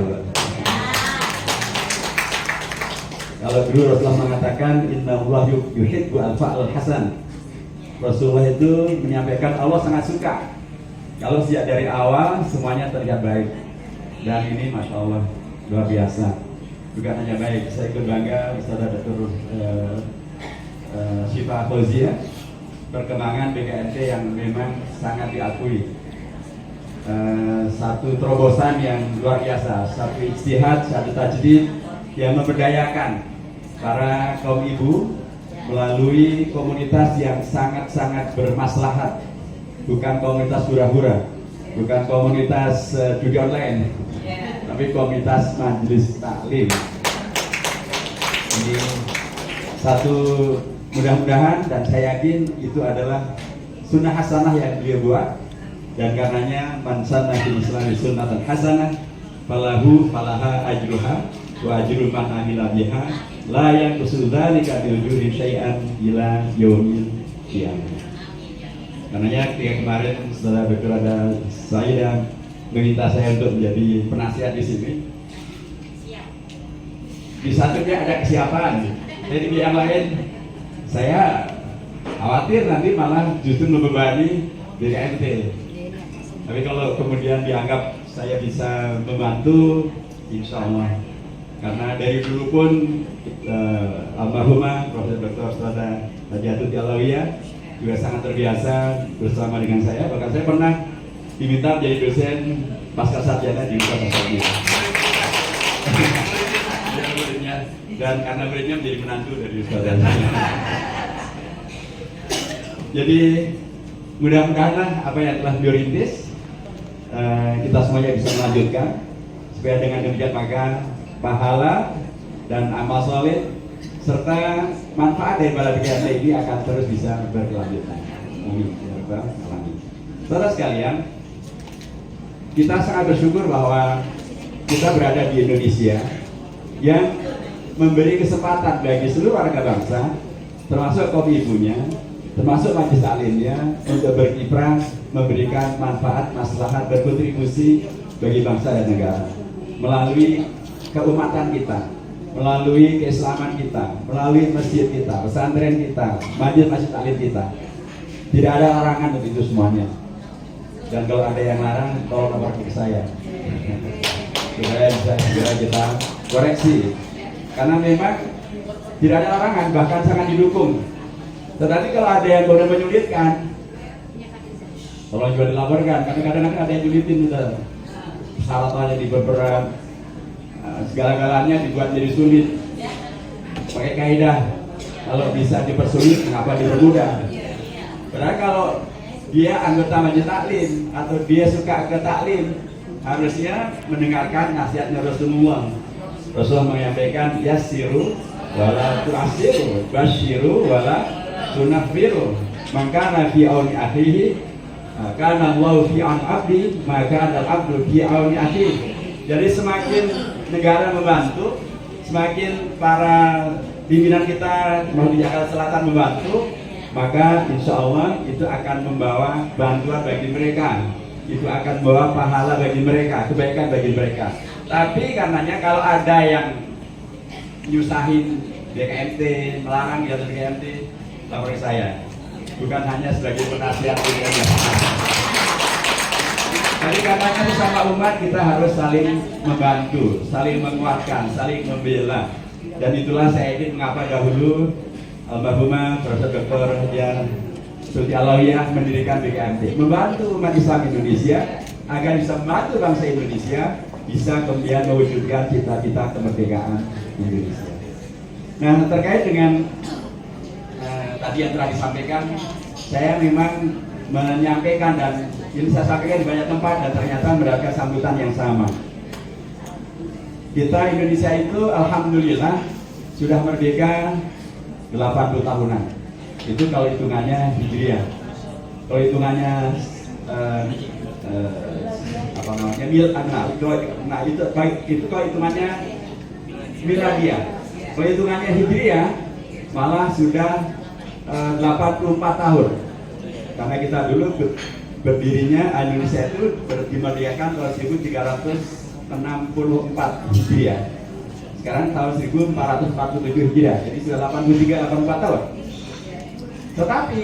Kalau dulu Rasulullah mengatakan Innallah yuhibbu al-fa'al hasan. Rasulullah itu menyampaikan Allah sangat suka kalau sejak dari awal semuanya terlihat baik. Dan ini Masya Allah luar biasa. Bukan hanya baik, saya ikut bangga Ustaz Dr. Syifa Fauzia, perkembangan BKMT yang memang sangat diakui. Satu terobosan yang luar biasa, satu ijtihad, satu tajdid yang memberdayakan para kaum ibu melalui komunitas yang sangat-sangat bermaslahat, bukan komunitas hura-hura, bukan komunitas judi online, tapi komunitas majelis taklim. Ini satu, mudah-mudahan dan saya yakin itu adalah sunnah hasanah yang beliau buat, dan karenanya man sanna fil islami sunnatan hasanah falahu falaha ajruha wa ajrul man amila biha la yanqusu dzalika bil ujuri syai'an ila yaumil qiyamah. Karenanya ketika kemarin setelah Dr. Ada saya meminta saya untuk menjadi penasihat di sini. Di satunya ada kesiapan. Jadi di yang lain saya khawatir nanti malah justru membebani BKMT. Tapi kalau kemudian dianggap saya bisa membantu, insya Allah. Karena dari dulu pun almarhumah Prof. Dr. Ustadzah Hajiatul Alawiyah juga sangat terbiasa bersama dengan saya. Bahkan saya pernah diminta menjadi dosen pasca sarjana di Universitas. Dan karena muridnya menjadi menantu dari Ustadzah. Jadi mudah-mudahan apa yang telah beliau rintis kita semuanya bisa melanjutkan, supaya dengan demikian maka pahala dan amal soleh serta manfaat dari bala BKMT ini akan terus bisa berkelanjutan. Amin. Saudara sekalian, kita sangat bersyukur bahwa kita berada di Indonesia yang memberi kesempatan bagi seluruh warga bangsa, termasuk kaum ibunya, termasuk majelis taklimnya, untuk berkiprah, memberikan manfaat, maslahat, berkontribusi bagi bangsa dan negara melalui keumatan kita, melalui keislaman kita, melalui masjid kita, pesantren kita, majelis taklim kita. Tidak ada larangan untuk itu semuanya. Dan kalau ada yang larang, tolong lapor ke saya supaya bisa segera kita koreksi. Karena memang tidak ada larangan, bahkan sangat didukung. Tetapi kalau ada yang boleh menyulitkan, tolong juga dilaporkan. Karena kadang-kadang ada yang nyulitin, syaratnya diperberat, segala-galanya dibuat jadi sulit. Pakai kaidah, kalau bisa dipersulit, kenapa dipermudah? Padahal kalau dia anggota majelis taklim atau dia suka ke taklim, harusnya mendengarkan nasihatnya Rasulullah. Rasulullah menyampaikan yassiru wala tu'assiru, basyiru wala tunaffiru. Maka fi auni akhihi kana Allah fi an abdi, maka al-abdu fi auni akhihi. Jadi semakin negara membantu, semakin para pimpinan kita mau di Jakarta Selatan membantu, maka insya Allah itu akan membawa bantuan bagi mereka, itu akan membawa pahala bagi mereka, kebaikan bagi mereka. Tapi karenanya kalau ada yang nyusahin BKMT, melarang di atas BKMT, lapor saya, bukan hanya sebagai penasihat BKMT. Jadi katanya bersama umat kita harus saling membantu, saling menguatkan, saling membela. Dan itulah saya ingin mengapa dahulu almarhumah Prof. Dr. Hajiatul Alawiyah mendirikan BKMT, membantu umat Islam Indonesia agar bisa membantu bangsa Indonesia bisa kemudian mewujudkan cita-cita kemerdekaan Indonesia. Nah, terkait dengan tadi yang telah disampaikan, saya memang menyampaikan dan ini saya sampaikan di banyak tempat dan ternyata mendapatkan sambutan yang sama. Kita Indonesia itu alhamdulillah sudah merdeka 80 tahunan. Itu kalau hitungannya Hijriah. Kalau hitungannya apa namanya itu kalau hitungannya Miladiah. Kalau hitungannya Hijriah malah sudah 84 tahun. Karena kita dulu berdirinya Indonesia itu dimerdekakan tahun 1364 Hijriah. Sekarang tahun 1447 Hijriah, jadi sudah 83-84 tahun. Tetapi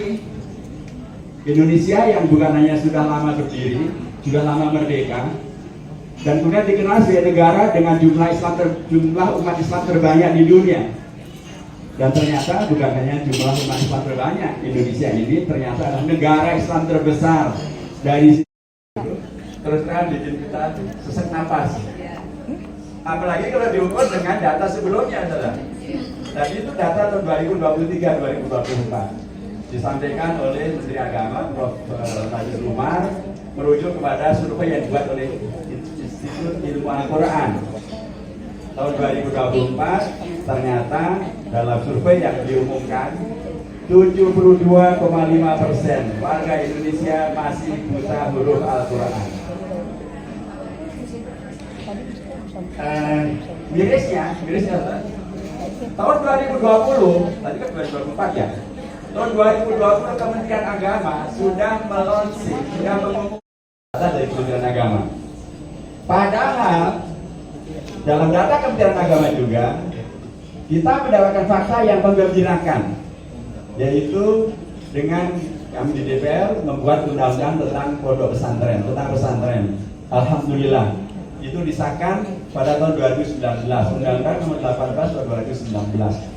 Indonesia yang bukan hanya sudah lama berdiri, juga lama merdeka, dan kemudian dikenal sebagai negara dengan jumlah umat Islam terbanyak di dunia. Dan ternyata bukan hanya jumlah umat Islam terbanyak, Indonesia ini ternyata adalah negara Islam terbesar dari terus terang bikin kita sesak napas. Apalagi kalau diukur dengan data sebelumnya, saudara. Tadi itu data tahun 2023-2024 disampaikan oleh Menteri Agama Prof. Najib Umar merujuk kepada survei yang dibuat oleh Institut Ilmu Al-Quran tahun 2024. Ternyata dalam survei yang diumumkan 72,5% warga Indonesia masih buta huruf Al-Quran. Mirisnya tahun 2020, tadi kan 2024 ya. Tahun 2020 Kementerian Agama sudah mengumumkan dari Kementerian Agama. Padahal dalam data Kementerian Agama juga kita mendapatkan fakta yang menggembirakan, yaitu dengan kami di DPR membuat undang-undang tentang pondok pesantren, tentang pesantren. Alhamdulillah itu disahkan pada tahun 2019, Undang-Undang Nomor 18 tahun 2019.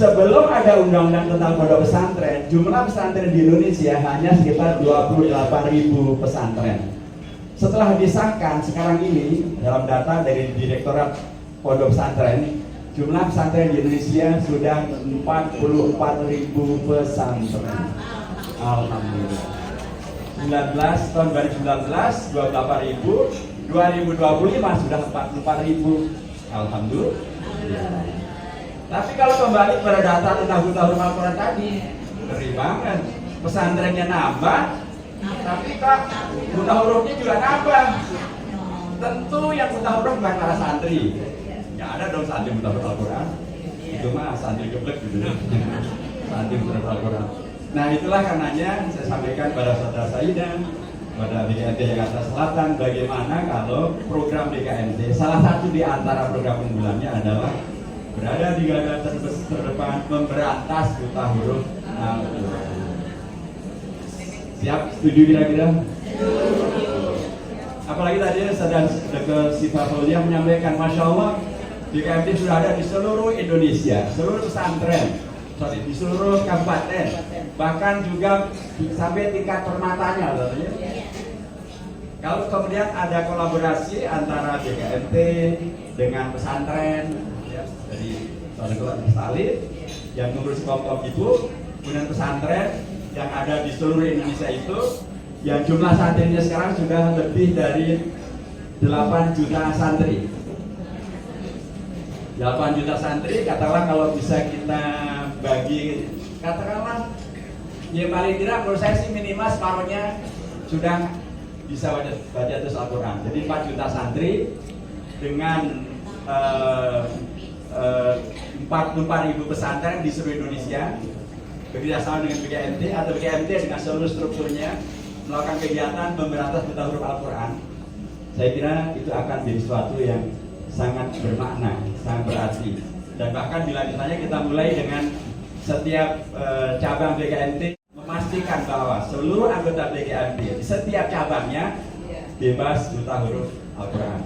Sebelum ada undang-undang tentang pondok pesantren, jumlah pesantren di Indonesia hanya sekitar 28.000 pesantren. Setelah disahkan sekarang ini dalam data dari Direktorat Pondok Pesantren, jumlah pesantren di Indonesia sudah 44.000 pesantren. Alhamdulillah. 19 tahun 2019 28.000, 2025 sudah 44.000. Alhamdulillah. Tapi kalau kembali pada data tentang buta huruf Al-Quran tadi, ngeri banget. Pesantrennya nambah, tapi kok buta hurufnya juga nambah. Tentu yang buta huruf bukan para santri. Ya ada dong santri buta huruf Al-Quran. Itu mah santri geblek gitu. Santri buta huruf Al-Quran. Nah itulah karenanya saya sampaikan pada saudara Saidah, pada BKMT Jakarta Selatan, bagaimana kalau program BKMT, salah satu di antara program unggulannya adalah berada di garda terdepan memberantas buta huruf Al-Quran. Siap? Setuju kira-kira? Apalagi tadi sedang Dr. Siva Fauziah menyampaikan, Masya Allah, BKMT sudah ada di seluruh Indonesia, seluruh pesantren, di seluruh kabupaten, bahkan juga sampai tingkat permatanya. Kalau kemudian ada kolaborasi antara BKMT dengan pesantren, dari Saudara Salib yang mengurus kelompok ibu, kemudian pesantren yang ada di seluruh Indonesia itu, yang jumlah santrinya sekarang sudah lebih dari 8 juta santri. 8 juta santri, katakanlah kalau bisa kita bagi, katakanlah ya paling tidak menurut saya sih minimal separuhnya sudah bisa baca terus Al-Quran. Jadi 4 juta santri dengan 44.000 pesantren di seluruh Indonesia bekerjasama dengan BKMT atau BKMT dengan seluruh strukturnya melakukan kegiatan memberantas buta huruf Al-Quran. Saya kira itu akan menjadi sesuatu yang sangat bermakna, sangat berarti. Dan bahkan dilanjutannya kita mulai dengan setiap cabang BKMT memastikan bahwa seluruh anggota BKMT di setiap cabangnya bebas buta huruf Al-Quran.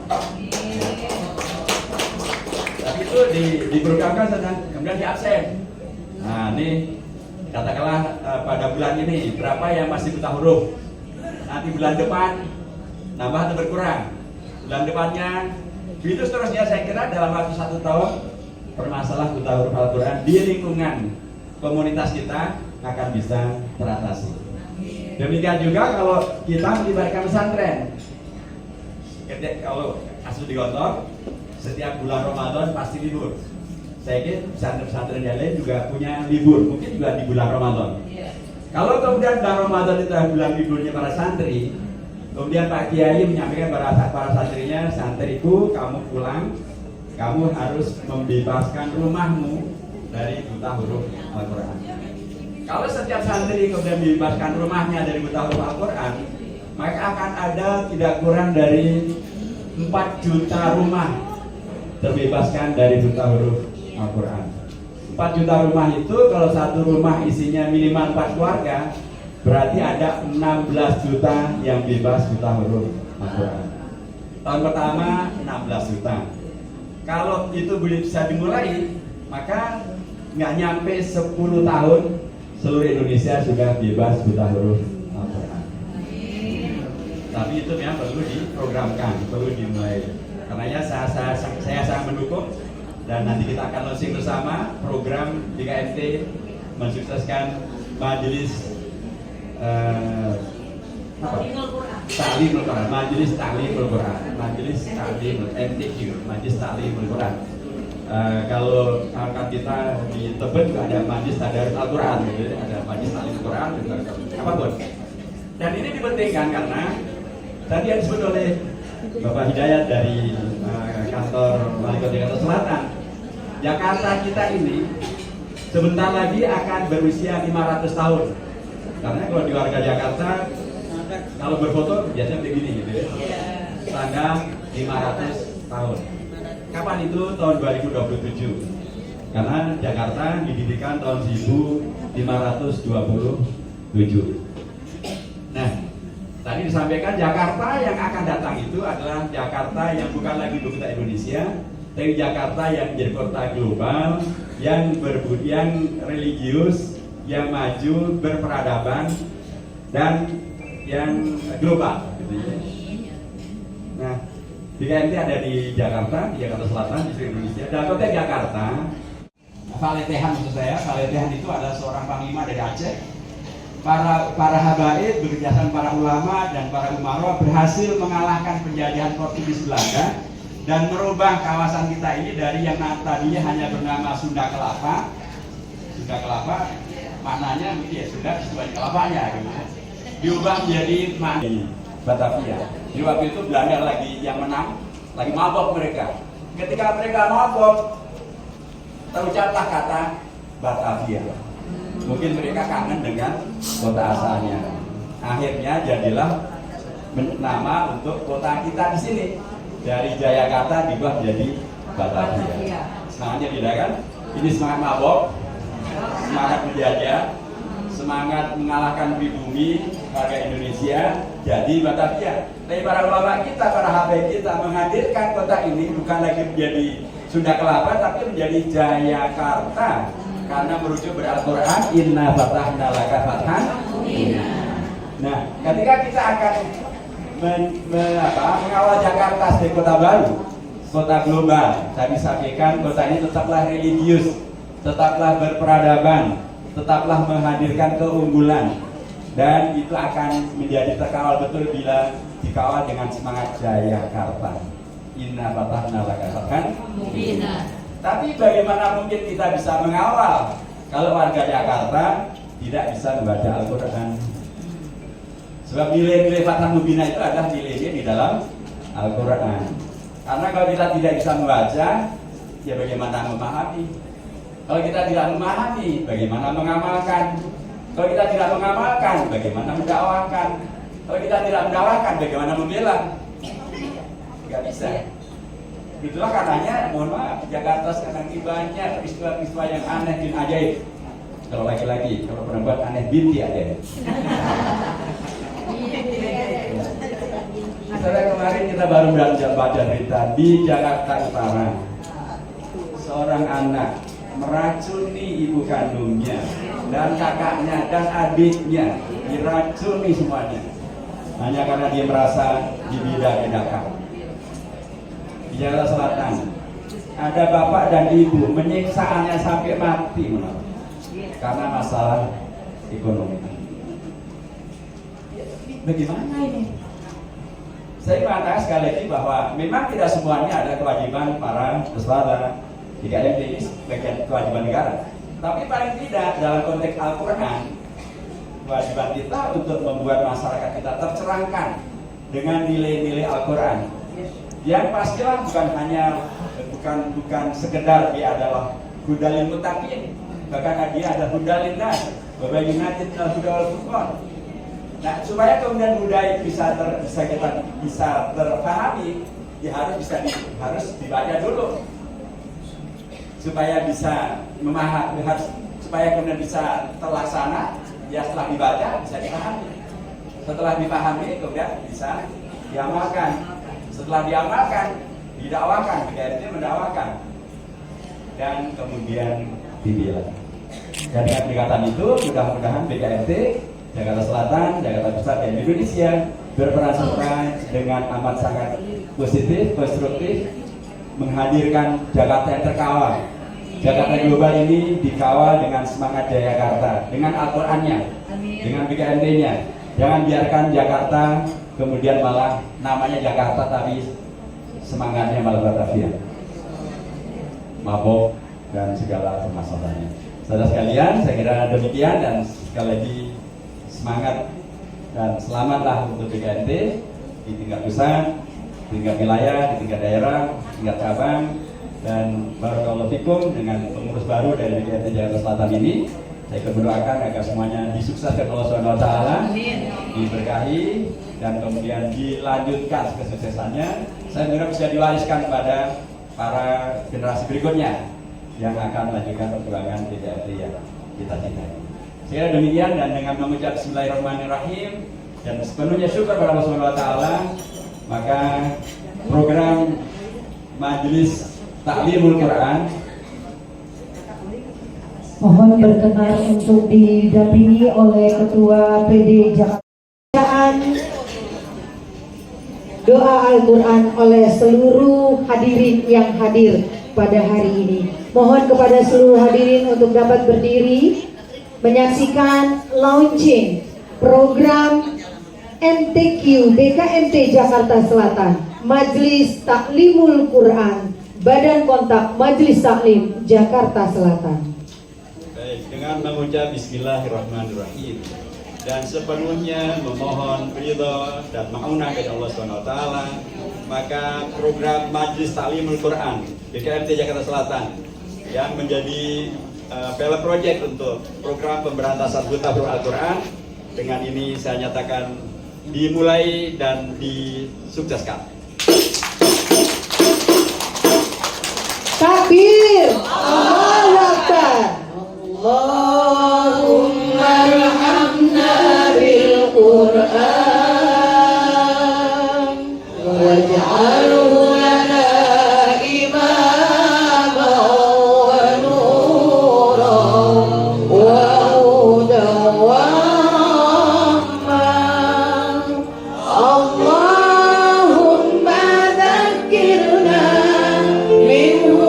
Tapi itu diprogramkan kemudian di absen. Nah ini katakanlah pada bulan ini berapa yang masih buta huruf, nanti bulan depan nambah atau berkurang, bulan depannya itu seterusnya. Saya kira dalam waktu 1 tahun permasalahan buta huruf Al-Quran di lingkungan komunitas kita akan bisa teratasi. Demikian juga kalau kita melibatkan pesantren. Kalau kasus di Gontor, setiap bulan Ramadan pasti libur. Saya kira pesantren-pesantren yang lain juga punya libur, mungkin juga di bulan Ramadan. Kalau kemudian bulan Ramadan itu bulan liburnya para santri, kemudian Pak Kiai menyampaikan para santrinya, santriku kamu pulang, kamu harus membebaskan rumahmu dari buta huruf Al-Quran. Kalau setiap santri kemudian dibebaskan rumahnya dari buta huruf Al-Quran, maka akan ada tidak kurang dari 4 juta rumah terbebaskan dari buta huruf Al-Quran. 4 juta rumah itu kalau satu rumah isinya minimal 4 keluarga, berarti ada 16 juta yang bebas buta huruf Al-Quran. Tahun pertama 16 juta. Kalau itu bisa dimulai, maka nggak nyampe 10 tahun seluruh Indonesia sudah bebas buta huruf Al-Quran. Tapi itu memang perlu diprogramkan, perlu dimulai. Karenanya saya sangat mendukung, dan nanti kita akan launching bersama program BKMT mensukseskan majelis Ta'limul Quran, majelis Ta'limul Quran, majelis Ta'limul MTQ, majelis Ta'limul Quran. Kalau kita di Tebet juga ada majelis Tadarus Al-Quran, gitu, ada majelis Ta'limul Quran, apapun. Dan ini dipentingkan karena tadi yang disebut oleh Bapak Hidayat dari kantor Wali Kota Jakarta Selatan, Jakarta kita ini sebentar lagi akan berusia 500 tahun. Karena kalau di warga Jakarta, kalau berfoto biasanya begini gitu ya, tanggal 500 tahun. Kapan itu? Tahun 2027. Karena Jakarta didirikan tahun 1527. Nah, tadi disampaikan Jakarta yang akan datang itu adalah Jakarta yang bukan lagi ibu kota Indonesia, tapi Jakarta yang menjadi kota global, yang religius, yang maju, berperadaban, dan yang global. Gitu ya. Nah, BKMT ada di Jakarta Selatan, di seluruh Indonesia. Dan kota Jakarta, Faletehan maksud saya, Faletehan itu adalah seorang panglima dari Aceh. Para habaib bekerjasama para ulama dan para umara berhasil mengalahkan penjajahan Portugis Belanda dan merubah kawasan kita ini dari yang tadinya hanya bernama Sunda Kelapa, maknanya ya sudah sebagai kelapanya gitu, diubah menjadi Batavia. Di waktu itu Belanda lagi yang menang, lagi mabok mereka. Ketika mereka mabok, terucaplah kata Batavia. Mungkin mereka kangen dengan kota asalnya. Akhirnya jadilah nama untuk kota kita di sini. Dari Jayakarta diubah menjadi Batavia. Semangatnya beda kan? Ini semangat mabok, semangat menjajah, semangat mengalahkan pribumi warga Indonesia, jadi Batavia. Tapi para ulama kita, para habaib kita menghadirkan kota ini bukan lagi menjadi Sunda Kelapa, tapi menjadi Jayakarta. Karena merujuk Al-Quran, Inna fatahna laka fathan. Nah, ketika kita akan mengawal Jakarta sebagai kota baru, kota global, saya sampaikan kota ini tetaplah religius, tetaplah berperadaban, tetaplah menghadirkan keunggulan, dan itu akan menjadi terkawal betul bila dikawal dengan semangat Jayakarta. Inna fatahna laka fathan. Tapi bagaimana mungkin kita bisa mengawal kalau warga Jakarta tidak bisa membaca Al-Quran? Sebab nilai-nilai Fathah Mubina itu adalah nilai-nilai di dalam Al-Quran. Karena kalau kita tidak bisa membaca, ya bagaimana memahami? Kalau kita tidak memahami, bagaimana mengamalkan? Kalau kita tidak mengamalkan, bagaimana mendakwakan? Kalau kita tidak mendakwakan, bagaimana membela? Tidak bisa. Itulah karenanya, mohon maaf, Jakarta sekarang ini banyak peristiwa-peristiwa yang aneh bin ajaib. Kalau laki-laki, kalau perempuan aneh binti ajaib. Setelah kemarin kita baru baca berita di Jakarta Utara, seorang anak meracuni ibu kandungnya dan kakaknya dan adiknya, diracuni semuanya hanya karena dia merasa dibidak-bidakan. Di Jakarta Selatan ada bapak dan ibu menyiksa anaknya sampai mati karena masalah ekonomi. Bagaimana ini? Saya mengatakan sekali lagi bahwa memang tidak semuanya ada kewajiban para peserta, tidak ada ini bagian kewajiban negara. Tapi paling tidak dalam konteks Al-Quran, kewajiban kita untuk membuat masyarakat kita tercerahkan dengan nilai-nilai Al-Quran. Yang pastilah bukan hanya bukan sekedar dia adalah hudalil muttaqin, Bahkan dia ada hudalinas, wabayunatin al-huda wal furqan. Nah, supaya kemudian huda itu bisa terpahami, ya harus dibaca dulu. Supaya bisa memahami, supaya kemudian bisa terlaksana, ya setelah dibaca bisa dipahami. Setelah dipahami kemudian bisa diamalkan. Setelah diamalkan, didakwakan, BKMT mendakwakan, dan kemudian dibela. Dan dengan pendekatan itu, mudah-mudahan BKMT Jakarta Selatan, Jakarta Pusat, dan Indonesia berperan serta dengan amat sangat positif, konstruktif, menghadirkan Jakarta yang terkawal. Jakarta global ini dikawal dengan semangat Jayakarta, dengan Al-Qur'annya, dengan BKMT-nya. Jangan biarkan Jakarta kemudian malah namanya Jakarta tapi semangatnya malah Batavia, mabok dan segala permasalahannya. Saudara sekalian, saya kira demikian, dan sekali lagi semangat dan selamatlah untuk BKMT di tingkat pusat, tingkat wilayah, di tingkat daerah, tingkat cabang, dan barakallahu fikum dengan pengurus baru dari BKMT Jakarta Selatan ini. Saya berdoakan agar semuanya disukseskan Allah Subhanahu wa taala, diberkahi, dan kemudian dilanjutkan kesuksesannya. Saya kira bisa diwariskan kepada para generasi berikutnya yang akan melanjutkan perjuangan BKMT yang kita cintai. Saya demikian, dan dengan mengucap Bismillahirrahmanirrahim dan sepenuhnya syukur kepada Allah Subhanahu wa taala, maka program Majelis Taklimul Quran mohon berkenan untuk didampingi oleh Ketua PD Jakarta. Doa Al-Quran oleh seluruh hadirin yang hadir pada hari ini. Mohon kepada seluruh hadirin untuk dapat berdiri menyaksikan launching program MTQ BKMT Jakarta Selatan, Majelis Taklimul Quran, Badan Kontak Majelis Taklim Jakarta Selatan. Baik, dengan mengucap Bismillahirrahmanirrahim dan sepenuhnya memohon ridho dan maunah dari Allah SWT, maka program Majelis Taklimul Quran BKMT Jakarta Selatan yang menjadi pilot project untuk program pemberantasan buta huruf Al-Quran, dengan ini saya nyatakan dimulai dan disukseskan. Takbir, Allahu Akbar. Allahumma arhamna bil Qur'an waj'alhu lana imaman wa nuran wa hudan wa rahmah. Allahumma dzakkirna minhu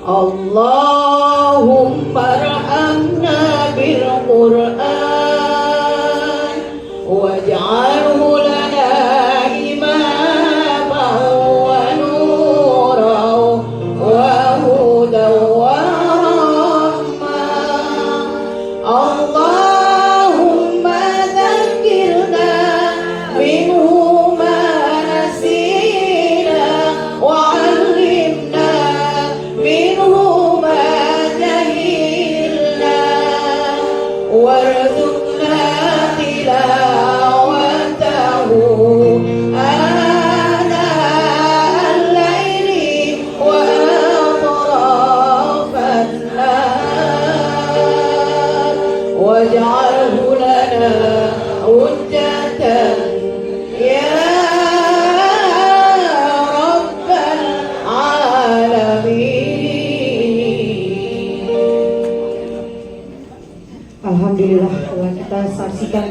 Allahumma arhamna bil Qur'an waj'alhu lana imaman wa nuran wa hudan wa rahmah. Allahumma dzakkirna minhu ma nasina wa 'allimna minhu warzuqna tilawatahu ana al-laili wa atrafan nahar waj'alhu lana hujjatan ya rabbal alamin. Alhamdulillah telah kita saksikan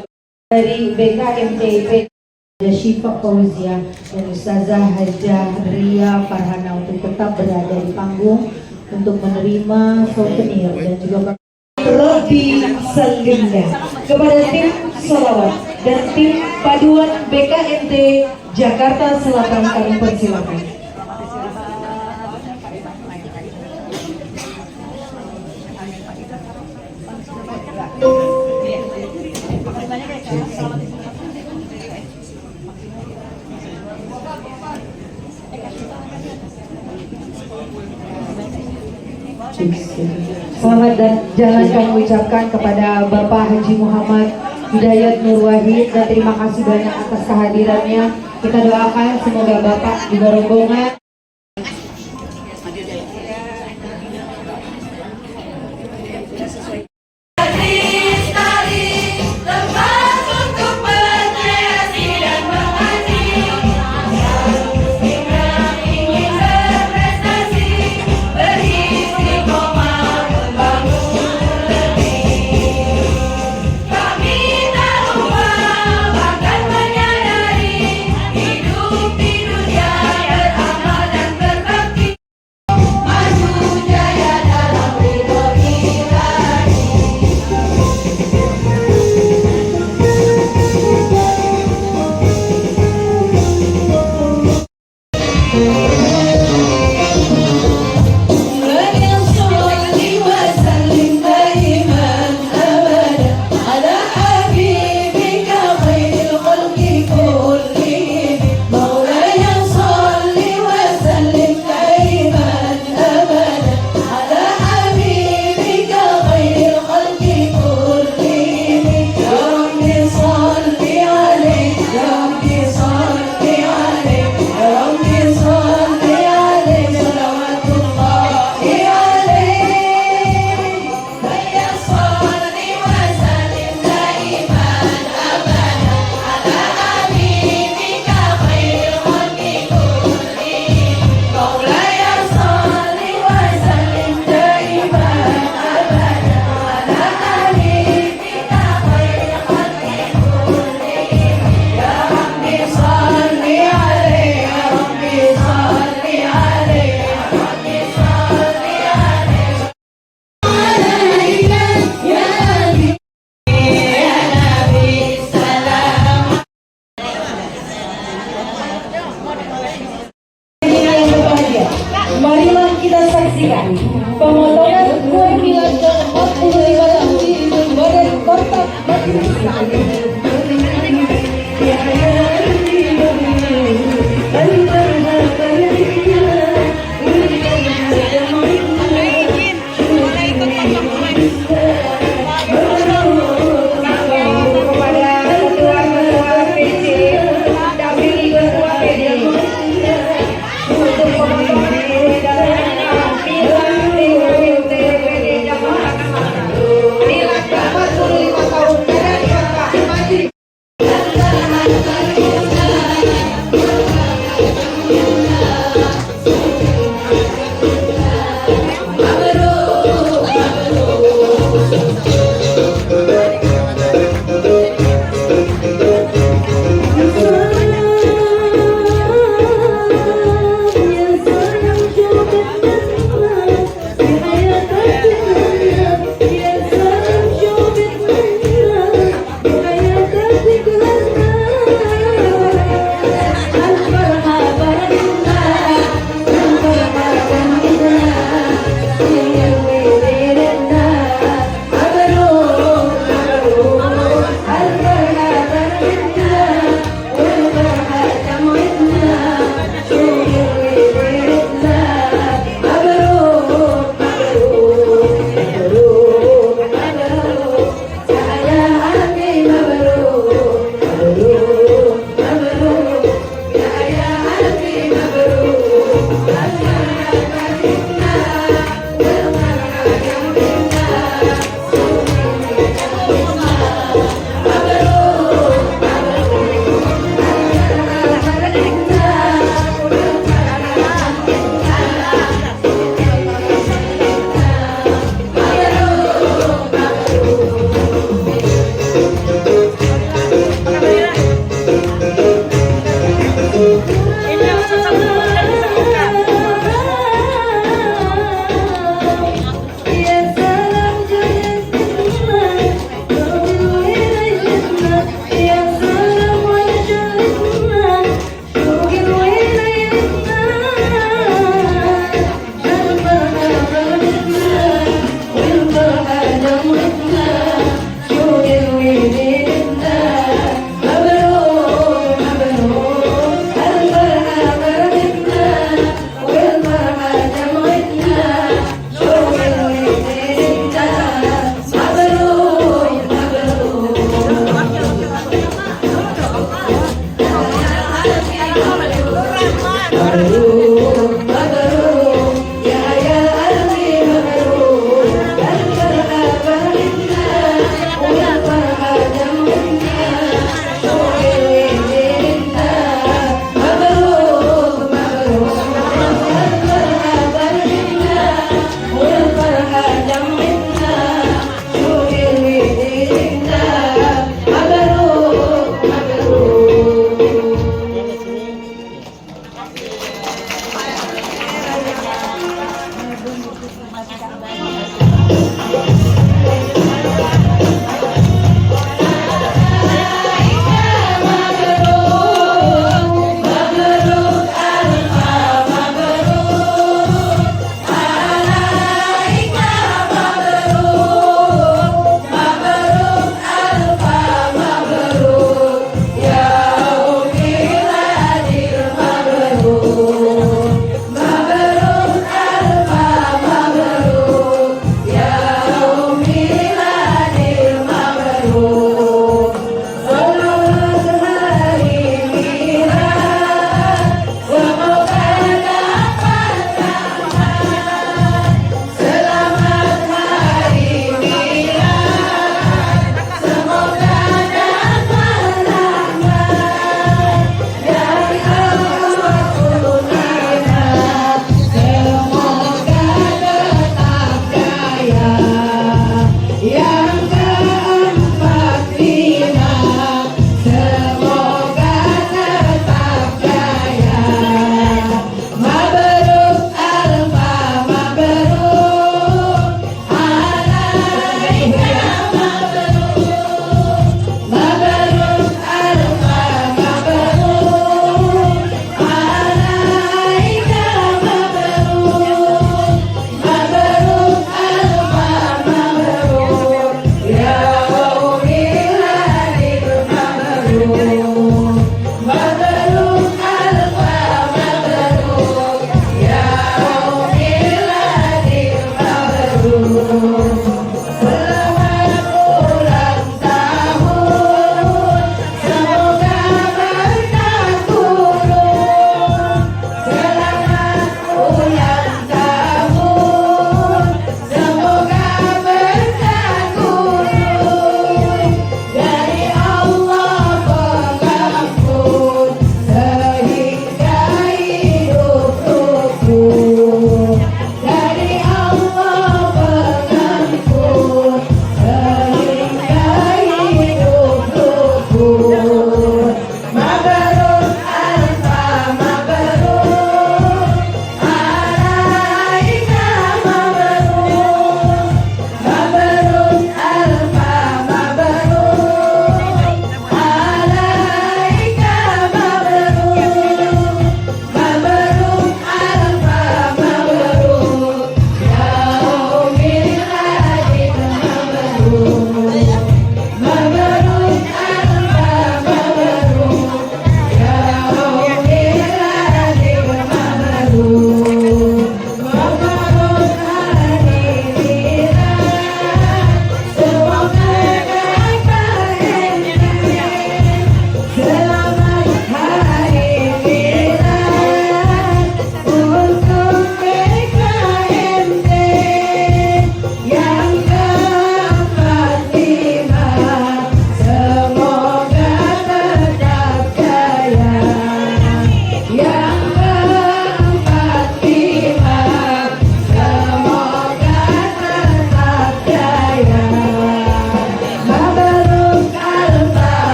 dari BKMTP ada Syifa Fauzia dan Ustazah Hajah Ria Farhana untuk tetap berada di panggung untuk menerima souvenir dan juga Robi Salimnya kepada tim Solawat dan tim Paduan BKMT Jakarta Selatan kami persilakan. Selamat dan jalan kami ucapkan kepada Bapak Haji Muhammad Hidayat Nur Wahid dan terima kasih banyak atas kehadirannya. Kita doakan semoga Bapak juga rombongan Hidup di dunia beramal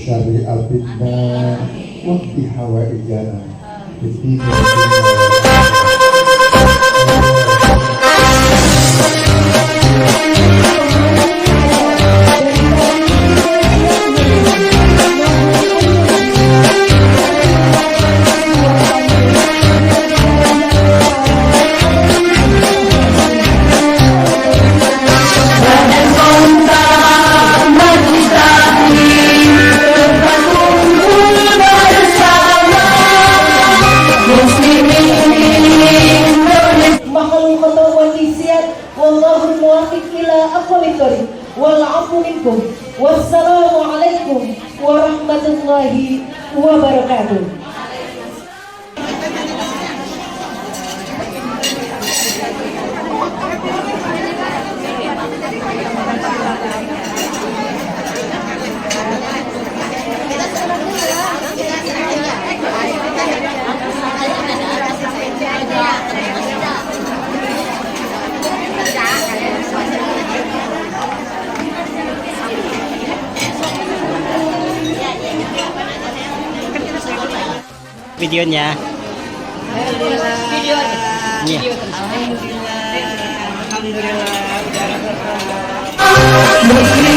syari'al fitnah wa fi hawaijana fid Wassalamualaikum warahmatullahi wabarakatuh. Videonya. Video. Iya. Alhamdulillah.